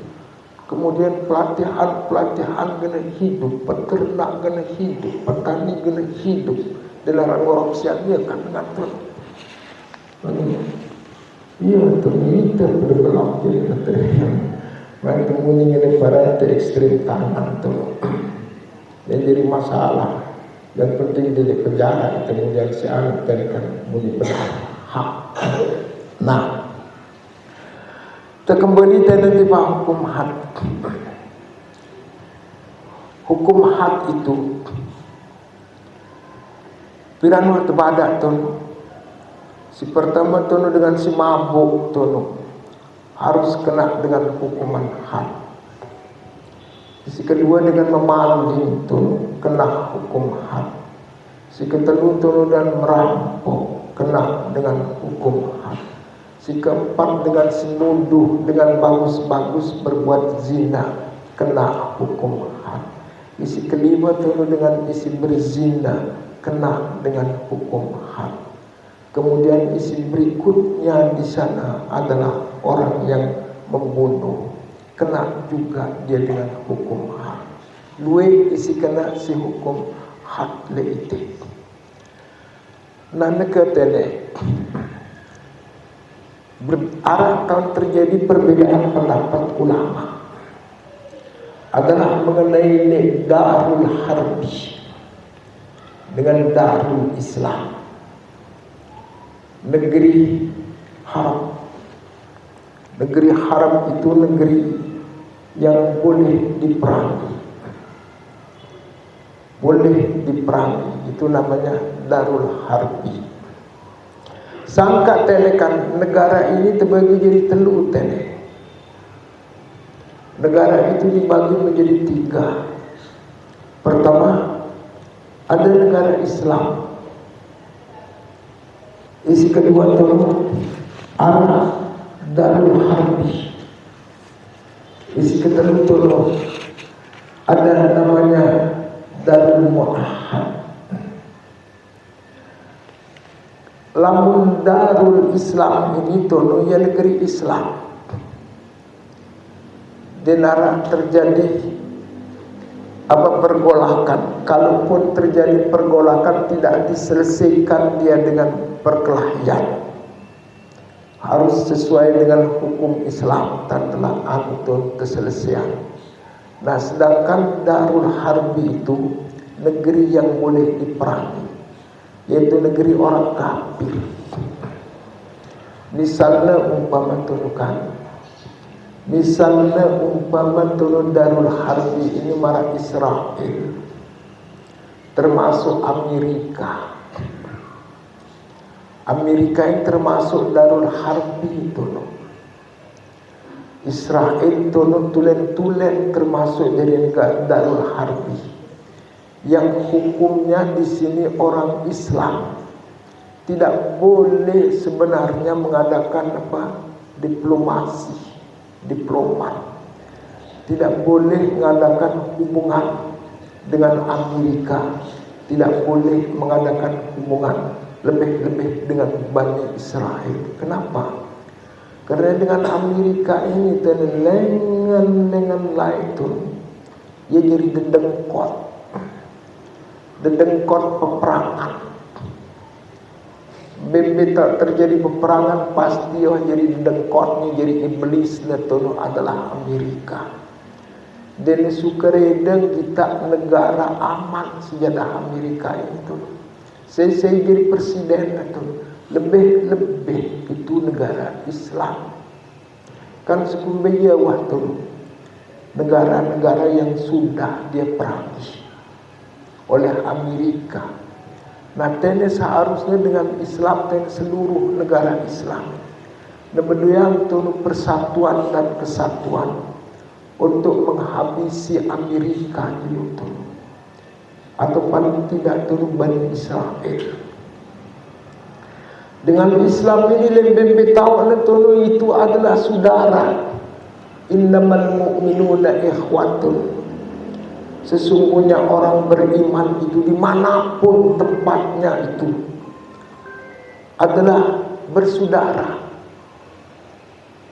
A: kemudian pelatihan kena hidup, peternak kena hidup, petani kena hidup. Dilarang korupsiannya kan ngatur. Iya ternyata berbelok jadi terlihat. Mereka mengingat para ekstrim kanan yang jadi masalah dan penting di penjara kemudian si anak tadi kan bunyi benar hak. Nah, terkembali tadi hukum had. Hukum had itu piranul tebadak si pertama dengan si mabuk harus kena dengan hukuman had. Si kedua dengan memaling kena hukum had. Si ketiga dan merampok kena dengan hukum had. Si keempat dengan si nuduh dengan bagus-bagus berbuat zina kena hukum had. Si kelima dengan isi berzina kena dengan hukum had. Kemudian isi berikutnya di sana adalah orang yang membunuh, kena juga dia dengan hukum had. Luwe isi kena si hukum had leite. Nah nekatene berarah tahun terjadi perbedaan pendapat ulama adalah mengenai darul harbi. dengan Darul Islam, negeri haram. Negeri haram itu negeri yang boleh diperangi, itu namanya Darul Harbi. Sangka telekan negara ini terbagi jadi telu tele. Negara itu dibagi menjadi 3. Pertama, ada negara Islam. Isi kedua tolong Arab Darul Harbi. Isi ketiga tolong ada namanya Darul Mu'ahad. Lamun Darul Islam ini tolong ya negeri Islam. Denara terjadi pergolakan, kalaupun terjadi pergolakan tidak diselesaikan dia dengan perkelahian, harus sesuai dengan hukum Islam dan telah antun keselesaian. Nah, sedangkan Darul Harbi itu negeri yang boleh diperangi, yaitu negeri orang kafir. Misalnya umpama turun Darul Harbi ini marah Israel, termasuk Amerika. Amerika yang termasuk Darul Harbi itu. Israel itu tulen termasuk dari negara Darul Harbi. Yang hukumnya di sini orang Islam tidak boleh sebenarnya mengadakan diplomat, tidak boleh mengadakan hubungan dengan Amerika, tidak boleh mengadakan hubungan lebih-lebih dengan Bani Israel. Kenapa? Karena dengan Amerika ini lengan lain itu ia jadi dedengkot peperangan. Bebe tak terjadi peperangan pasti jadi dedengkotnya, jadi iblis itu adalah Amerika. Dan sukaredeng kita negara aman sejadah Amerika itu. Saya jadi presiden itu lebih itu negara Islam. Kan sekumbaya waktu negara-negara yang sudah dia perangi oleh Amerika. Nah, ini seharusnya dengan Islam dan seluruh negara Islam Nebeduyang tunu persatuan dan kesatuan untuk menghabisi Amerika itu, atau paling tidak tunu Bani Israel. Dengan Islam ini lebih tahu tunu itu adalah saudara. Innamal mu'minuna ikhwatun. Sesungguhnya orang beriman itu dimanapun tempatnya itu adalah bersaudara.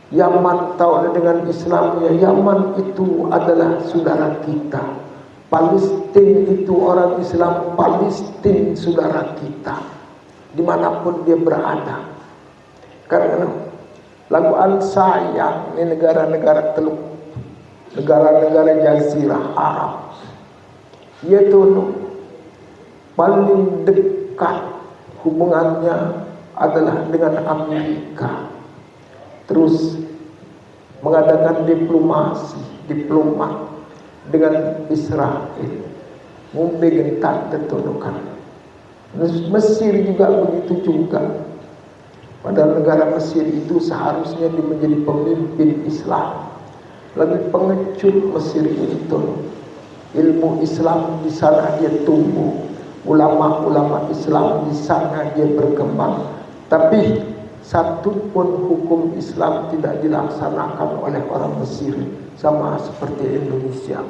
A: Yaman tahu dengan Islam, ya Yaman itu adalah saudara kita. Palestina itu orang Islam, Palestina saudara kita dimanapun dia berada. Karena laguan sayang ini negara-negara teluk, negara-negara Jazirah Arab, yaitu paling dekat hubungannya adalah dengan Amerika. Terus mengadakan diplomat dengan Israel, mumpai gentak tertudukan. Mesir juga begitu juga. Padahal negara Mesir itu seharusnya menjadi pemimpin Islam. Lebih pengecut Mesir itu. Ilmu Islam di sana dia tumbuh, ulama-ulama Islam di sana dia berkembang. Tapi satu pun hukum Islam tidak dilaksanakan oleh orang Mesir, sama seperti Indonesia.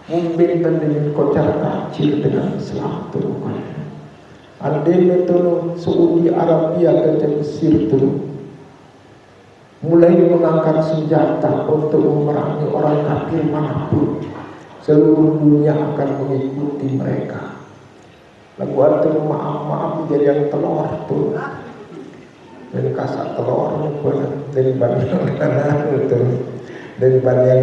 A: Mungkin dengan kocar kacir dengan Islam itu. Andai itu Saudi Arabia ke Mesir itu mulai mengangkat senjata untuk memerangi orang kafir manapun, seluruh dunia akan mengikuti mereka. Lagu itu maaf jadi yang telur tuh. Dan kasar telur dari banding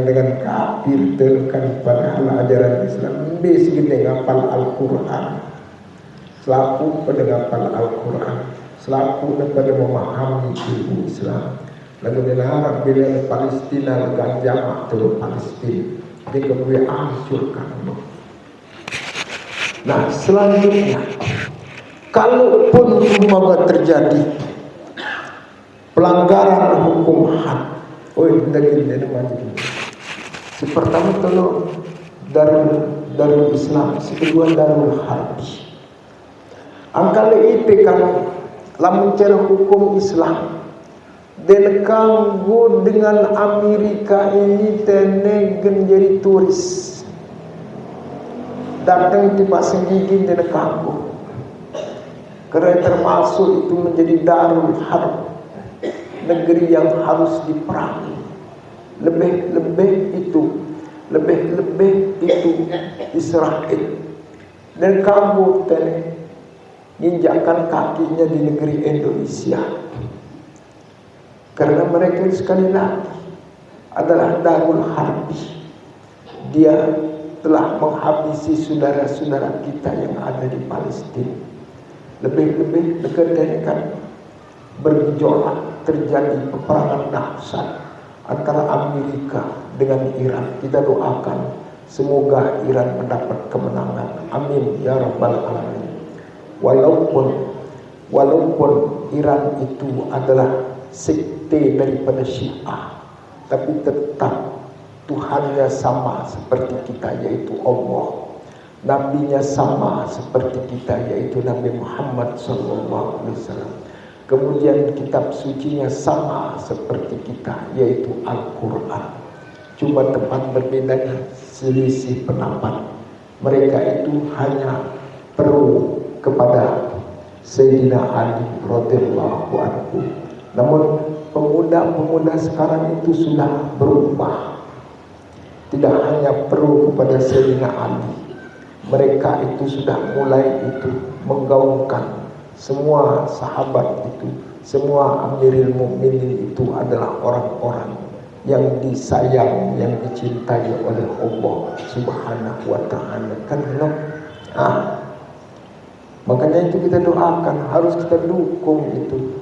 A: dengan kafir itu kan padahal ajaran Islam besi gede ngapal Al-Quran selaku pendengaran Al-Quran, selaku pada memahami ilmu Islam. Lalu dilarang bila Palestina dengan jamak terus Palestina, dia kemudian hancurkan. Nah selanjutnya, kalaupun umpama terjadi pelanggaran hukum HAM, si pertama kalau Darul Islam, si kedua Darul Harbi. Angkali itu kan lamun cara hukum Islam dan kanggo dengan Amerika ini tenegen jadi turis datang di pasang gigi dan kanggo karena termasuk itu menjadi Darul Harb, negeri yang harus diperangi. Lebih itu Israel dan kamu menginjakkan kakinya di negeri Indonesia karena mereka sekali lagi adalah Darul Harbi. Dia telah menghabisi saudara-saudara kita yang ada di Palestina. Lebih dekat bergejolak, terjadi peperangan dahsyat antara Amerika dengan Iran. Kita doakan semoga Iran mendapat kemenangan. Amin ya rabbal alamin. Walaupun Iran itu adalah sekte daripada Syiah, tapi tetap Tuhannya sama seperti kita, yaitu Allah. Nabinya sama seperti kita, yaitu Nabi Muhammad SAW. Kemudian kitab sucinya sama seperti kita, yaitu Al-Quran. Cuma tempat berbedanya selisih pendapat. Mereka itu hanya perlu kepada Sayyidina Ali radhiyallahu anhu. Namun pemuda-pemuda sekarang itu sudah berubah. Tidak hanya perlu kepada Sayyidina Ali. Mereka itu sudah mulai itu menggaungkan semua sahabat itu, semua Amirul Mukminin itu adalah orang-orang yang disayang, yang dicintai oleh Allah Subhanahu wa taala. Kan makanya itu kita doakan, harus kita dukung itu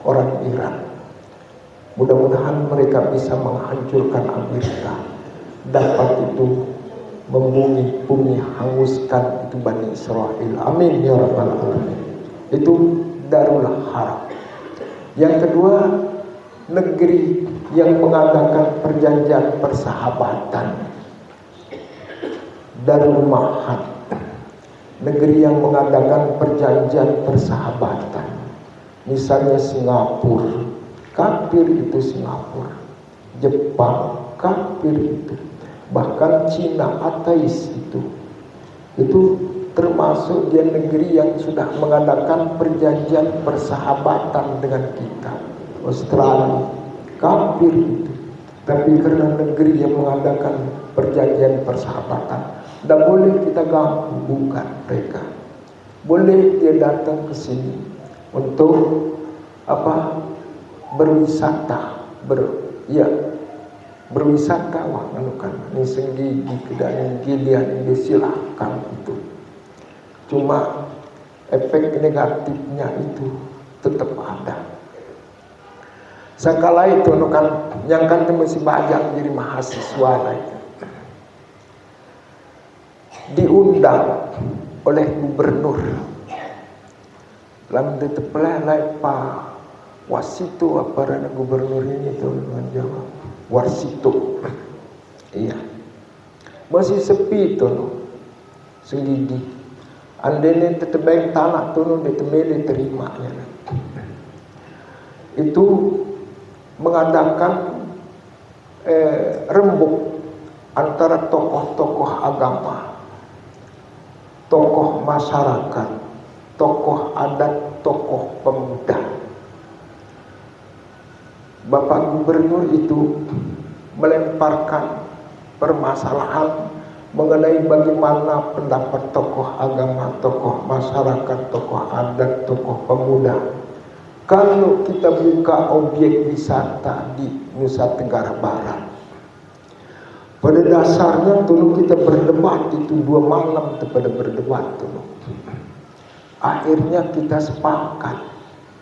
A: orang Iran. Mudah-mudahan mereka bisa menghancurkan Amerika, dapat itu bumi hanguskan itu Bani Israel. Amin ya rabbal alamin. Itu Darul Harb. Yang kedua, negeri yang mengadakan perjanjian persahabatan. Darul Mahad, negeri yang mengadakan perjanjian persahabatan. Misalnya Singapura, kafir itu Singapura. Jepang, kafir itu. Bahkan Cina ateis itu termasuk dia negeri yang sudah mengadakan perjanjian persahabatan dengan kita. Australia, kafir itu. Tapi karena negeri yang mengadakan perjanjian persahabatan, tidak boleh kita ganggu, bukan mereka. Boleh dia datang ke sini untuk berwisata, berwisata, ini senggi dan gilian disilahkan itu. Cuma efek negatifnya itu tetap ada. Sekala itu yang kan masih banyak jadi mahasiswa lagi. Diundang oleh gubernur. Lam ditepelai Pak Wasito apa gubernur ini tuh Jawa. Warsito, iya, masih sepi tuh, sendiri. Andainya tetebeng tanah tuh ditemeli terimanya. Itu mengadakan rembuk antara tokoh-tokoh agama, tokoh masyarakat, tokoh adat, tokoh pemuda. Bapak Gubernur itu melemparkan permasalahan mengenai bagaimana pendapat tokoh agama, tokoh masyarakat, tokoh adat, tokoh pemuda. Kalau kita buka objek wisata di Nusa Tenggara Barat, pada dasarnya dulu kita berdebat itu 2 malam pada berdebat dulu. Akhirnya kita sepakat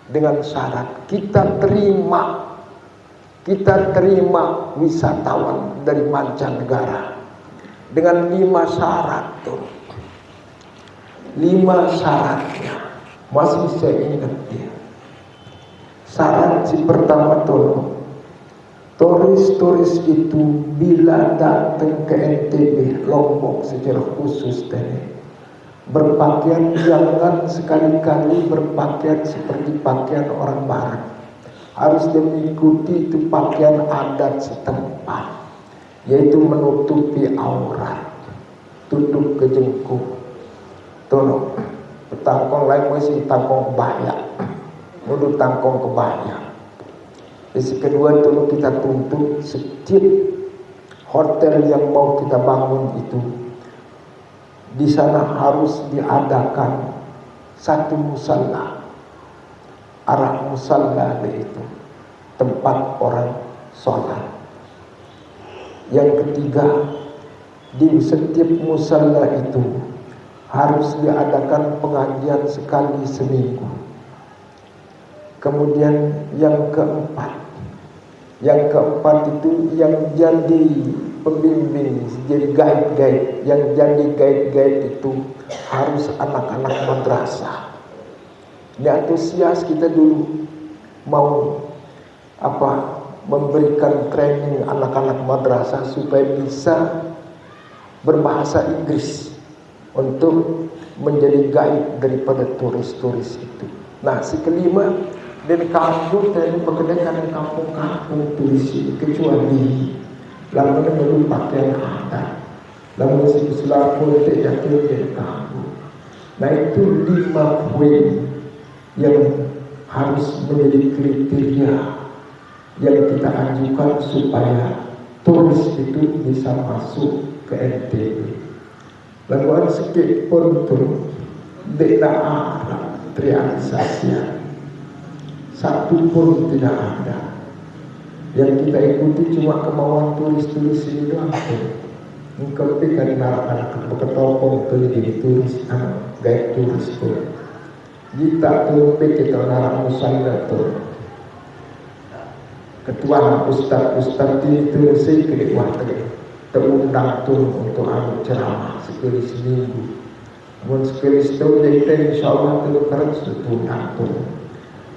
A: dengan syarat kita terima wisatawan dari mancanegara dengan 5 syarat tuh. 5 syaratnya masih saya ingat ya. Syarat si pertama tuh, turis itu bila datang ke NTB Lombok secara khusus tadi, berpakaian jangan sekali-kali berpakaian seperti pakaian orang barat. Harus mengikuti itu pakaian adat setempat, yaitu menutupi aurat, tutup ke jengkuk. Tono, tangkong lain masih tangkong kebaya, mulut tangkong kebaya. Yang kedua itu kita tuntut setiap hotel yang mau kita bangun itu, di sana harus diadakan satu musalla. Arah musalla itu tempat orang sholat. Yang ketiga, di setiap musalla itu harus diadakan pengajian sekali seminggu. Kemudian yang keempat itu yang jadi pembimbing, jadi guide, yang jadi guide itu harus anak-anak madrasah. Ini antusias kita dulu mau memberikan training anak-anak madrasah supaya bisa berbahasa Inggris untuk menjadi guide daripada turis-turis itu. Nah, si kelima, dari kampung dan pekerjaan kampung-kampung turis itu, kecuali lalu belum pakaian adat, lalu si Islam tidak jatuh dari kampung. Nah, itu 5 poin yang harus menjadi kriteria yang kita ajukan supaya turis itu bisa masuk ke NTB. Lalu ada sedikit pun tuh tidak ada realisasi. Satu pun tidak ada. Yang kita ikuti cuma kemauan turis-turis ini doang. Engkau pikir anak-anak berketopong tuh jadi turis, gaya turis pun. Kita tuh pikir anak musanda tuh. Ketua ustaz ini tuh saya kedua terundang tuh untuk anu ceramah sekali seminggu. Namun sekali setahun kita insya Allah tuh harus terundang tuh.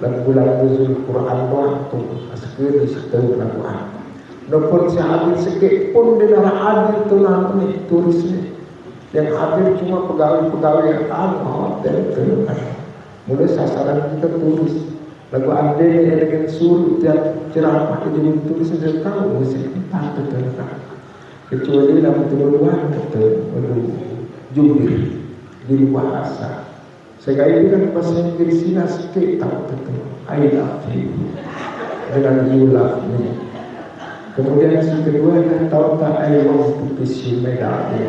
A: Lagu-lagu Al-Quran doang tuh sekali setahun lagu apa. Nopun si hadir sekit pun di dalam hadir tuh nih turis nih. Yang hadir cuma pegawai-pegawai yang hotel tuh kan. Mulai sasaran kita turis. Lagu ande ini dengan suruh tiap ceramah jadi tulis sudah tahu musik kita betul. Kecuali dalam tujuan betul, jubir di bahasa. Saya itu kan bahasa Inggris ini sedikit tahu betul. I love you dengan you love me. Kemudian yang kedua kan tahu tak I want to kiss you medali.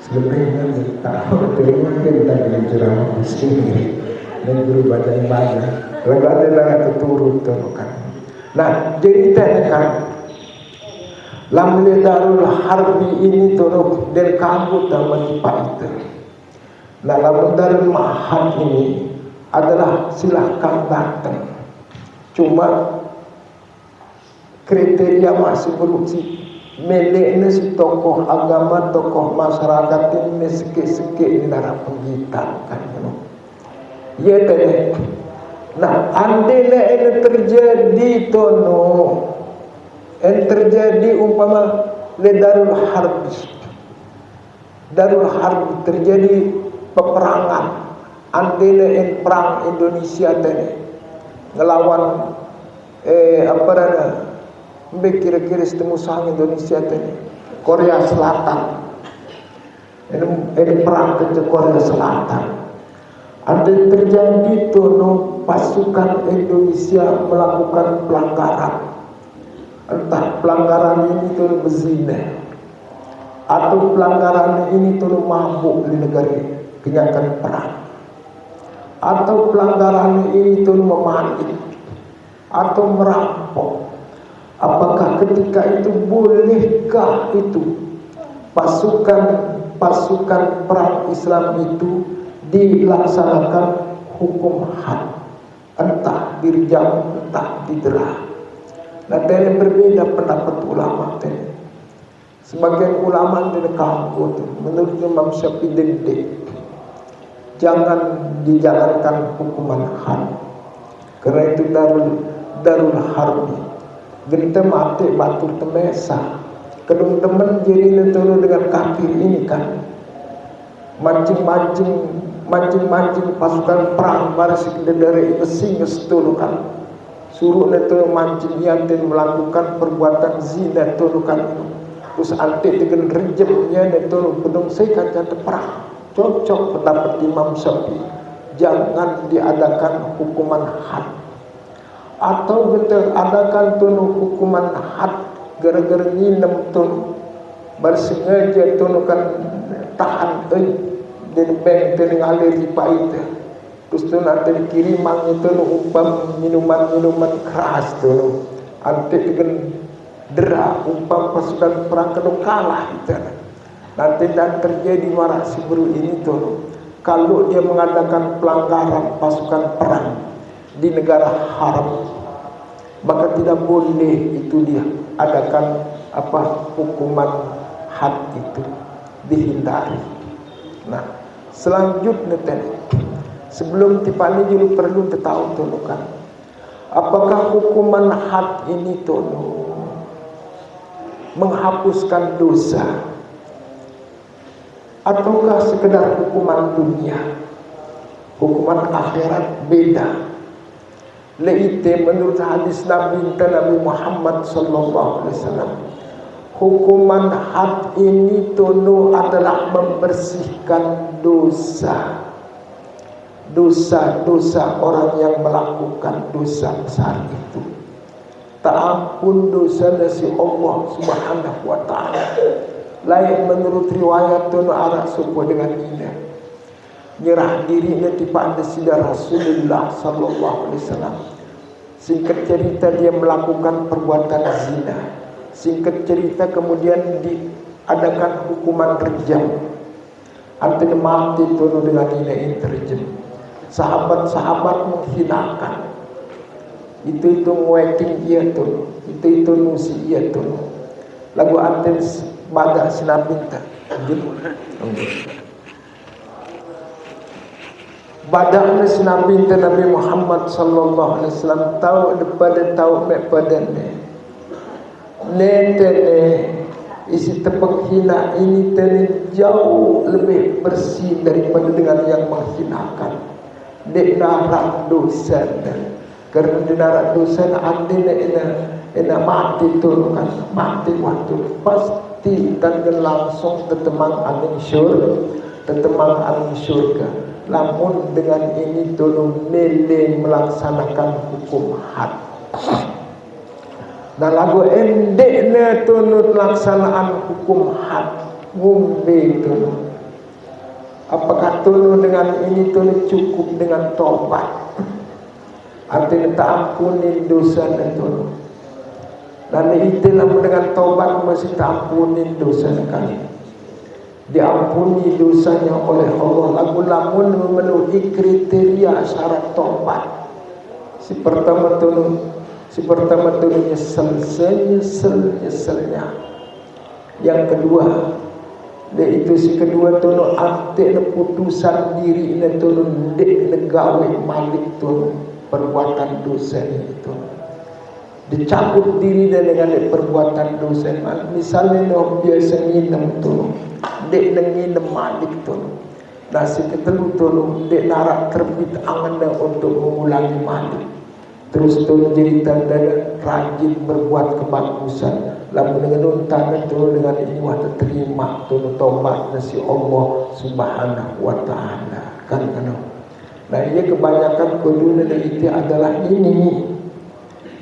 A: Selebihnya tahu betul mungkin dari ceramah di sini. Dan guru baca-baca lalu ada turun kan. Nah jadi kan lamle darul harbi ini turun dari kabut sama itu. Nah lamle darul mahad ini adalah silahkan datang, cuma kriteria masih belum si meleknya si tokoh agama, tokoh masyarakat ini sekit-sekit di dalam penggitan kan. Ya tadi. Nah, andainya ini terjadi tono, yang terjadi umpama le darul harb terjadi peperangan, andainya yang perang Indonesia tadi ngelawan kira-kira setengah sang Indonesia tadi Korea Selatan, ini perang ke Korea Selatan. Ada terjadi tono pasukan Indonesia melakukan pelanggaran, entah pelanggaran ini tono berzina atau pelanggaran ini tono mabuk di negara kenyakan perang, atau pelanggaran ini tono memanik atau merampok. Apakah ketika itu bolehkah itu pasukan pasukan perang Islam itu dilaksanakan hukum had, entah dirjam, entah diderah. Nah, dari berbeda pendapat ulama tadi. Sebagian ulama di kampung menurut Imam Syafi'i dendek, jangan dijalankan hukuman had, karena itu darul harbi. Genta mati batur temesa. Kedung temen jadi netolo dengan kafir ini kan. Mancing pasukan perang baris dari besi ngestul kan. Suruh netolo mancing yantin melakukan perbuatan zina tolo kan. Terus antik dengan rejemnya netolo pedung saya kaca perang. Cocok pendapat Imam Syafi'i. Jangan diadakan hukuman had. Atau kita adakan tunu hukuman had gara-gara nginem tunu bersengaja tunu kan tahan dan beng tenu ngalir di paita. Terus tunu nanti kiriman itu umpam minuman keras tunu anti dengan derah umpam pasukan perang kedua kalah itu. Nanti dan terjadi marah si buru ini tunu kalau dia mengadakan pelanggaran pasukan perang di negara haram, maka tidak boleh itu dia adakan hukuman had itu, dihindari. Nah, selanjutnya tadi sebelum tipani juga perlu tahu tunu kan, apakah hukuman had ini tunu menghapuskan dosa ataukah sekedar hukuman dunia? Hukuman akhirat beda. Leite menurut hadis Nabi Muhammad sallallahu alaihi wasallam, hukuman had ini tunu adalah membersihkan dosa orang yang melakukan dosa besar itu. Tak ampun dosa dari Allah Subhanahu wa taala. Lain menurut riwayat tunu arah suku dengan ini. Nyerah dirinya tiba sida Rasulullah sallallahu alaihi wasallam. Singkat cerita dia melakukan perbuatan zina. Singkat cerita kemudian diadakan hukuman rejam. Artinya mati turun dengan ini terjem. Sahabat-sahabat menghinakan. Itu ngueking ia tuh. Itu nusi ia tuh. Lagu antes badak sinabinta. Badak Nabi Muhammad sallallahu alaihi wasallam tahu daripada tahu mepadane. Netene isi tepuk hina ini jauh lebih bersih daripada dengan yang menghinakan. Dek narak dosa karena di narak dosa andina ina mati turun kan mati waktu pasti dan langsung tetemang angin surga. Namun dengan ini tolong mele melaksanakan hukum had. Dan lagu endeknya tolong pelaksanaan hukum had ngombe tolong. Apakah tolong dengan ini tolong cukup dengan tobat? Artinya tak ampunin dosa dan tolong. Dan itulah dengan tobat masih tak ampunin dosa kali. Diampuni dosanya oleh Allah lamun memenuhi kriteria syarat tobat. Si pertama tu nyeselnya. Yang kedua, yaitu si kedua tu akte putusan diri ne tu dek negawe malik tu perbuatan dosa itu. Dicabut diri dengan perbuatan dosa. Misalnya biasa nginem tu dek nginem malik tu. Nasi ketelu tu dek narak terbit angan untuk mengulangi malik. Terus tu jadi tanda rajin berbuat kebagusan. Lalu dengan tanda tu dengan ini terima tu tobat nasi Allah Subhanahu wa taala. Kan. Nah, ia kebanyakan kedua itu adalah ini,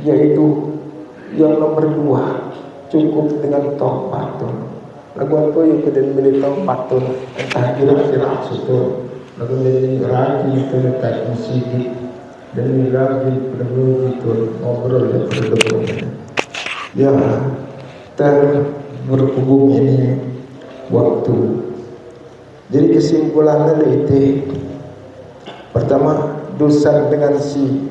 A: yaitu yang nomor 2 cukup dengan tobat tu. Lagu apa yang kita beli tobat tu entah kira-kira itu. Lagu ini rajin itu letak masjid dan rajin perlu itu ngobrol dan berdoa. Ya, berhubung ini waktu Jadi kesimpulannya itu, pertama, dosa dengan si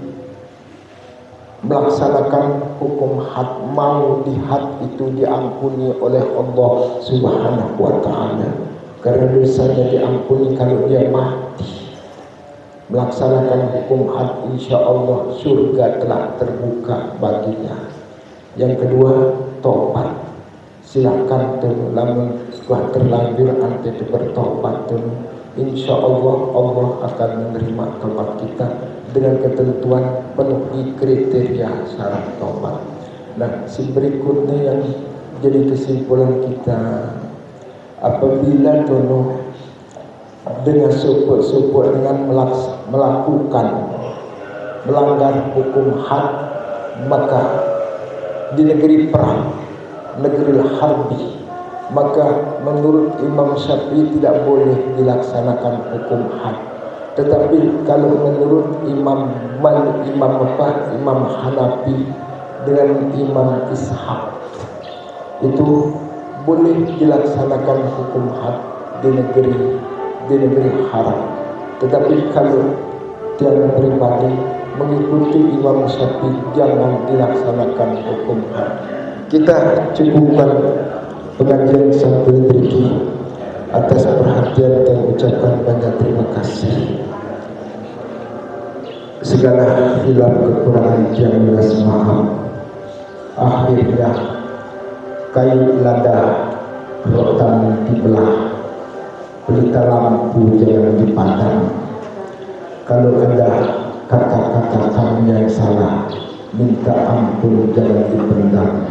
A: melaksanakan hukum had, mau di had itu diampuni oleh Allah Subhanahu wa ta'ala, karena dosanya diampuni kalau dia mati melaksanakan hukum had, insya Allah surga telah terbuka baginya. Yang kedua, tobat. Silakan lamun telah terlanjur ante itu bertobat, insya Allah Allah akan menerima tobat kita dengan ketentuan penuhi kriteria syarat tobat. Nah, si berikutnya yang jadi kesimpulan kita, apabila dengan support dengan melakukan melanggar hukum had, maka di negeri perang, negeri harbi, maka menurut Imam Syafi'i tidak boleh dilaksanakan hukum had. Tetapi kalau menurut Imam Hanafi dengan Imam Ishaq itu boleh dilaksanakan hukum had di negeri haram. Tetapi kalau tiang pribadi mengikuti Imam Syafi'i, jangan dilaksanakan hukum had. Kita cukupkan pengajian sampai ini. Atas perhatian dan ucapan banyak terima kasih. Segala hilang kekurangan yang belas maaf. Akhirnya kayu lada rotan dibelah, pelita lampu jangan dipandang. Kalau ada kata-kata kami yang salah, minta ampun jangan dipendam.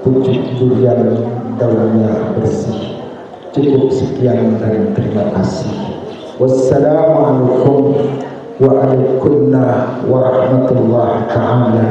A: Pucuk durian daunnya bersih. Cukup sekian dan terima kasih. Wassalamualaikum warahmatullahi taala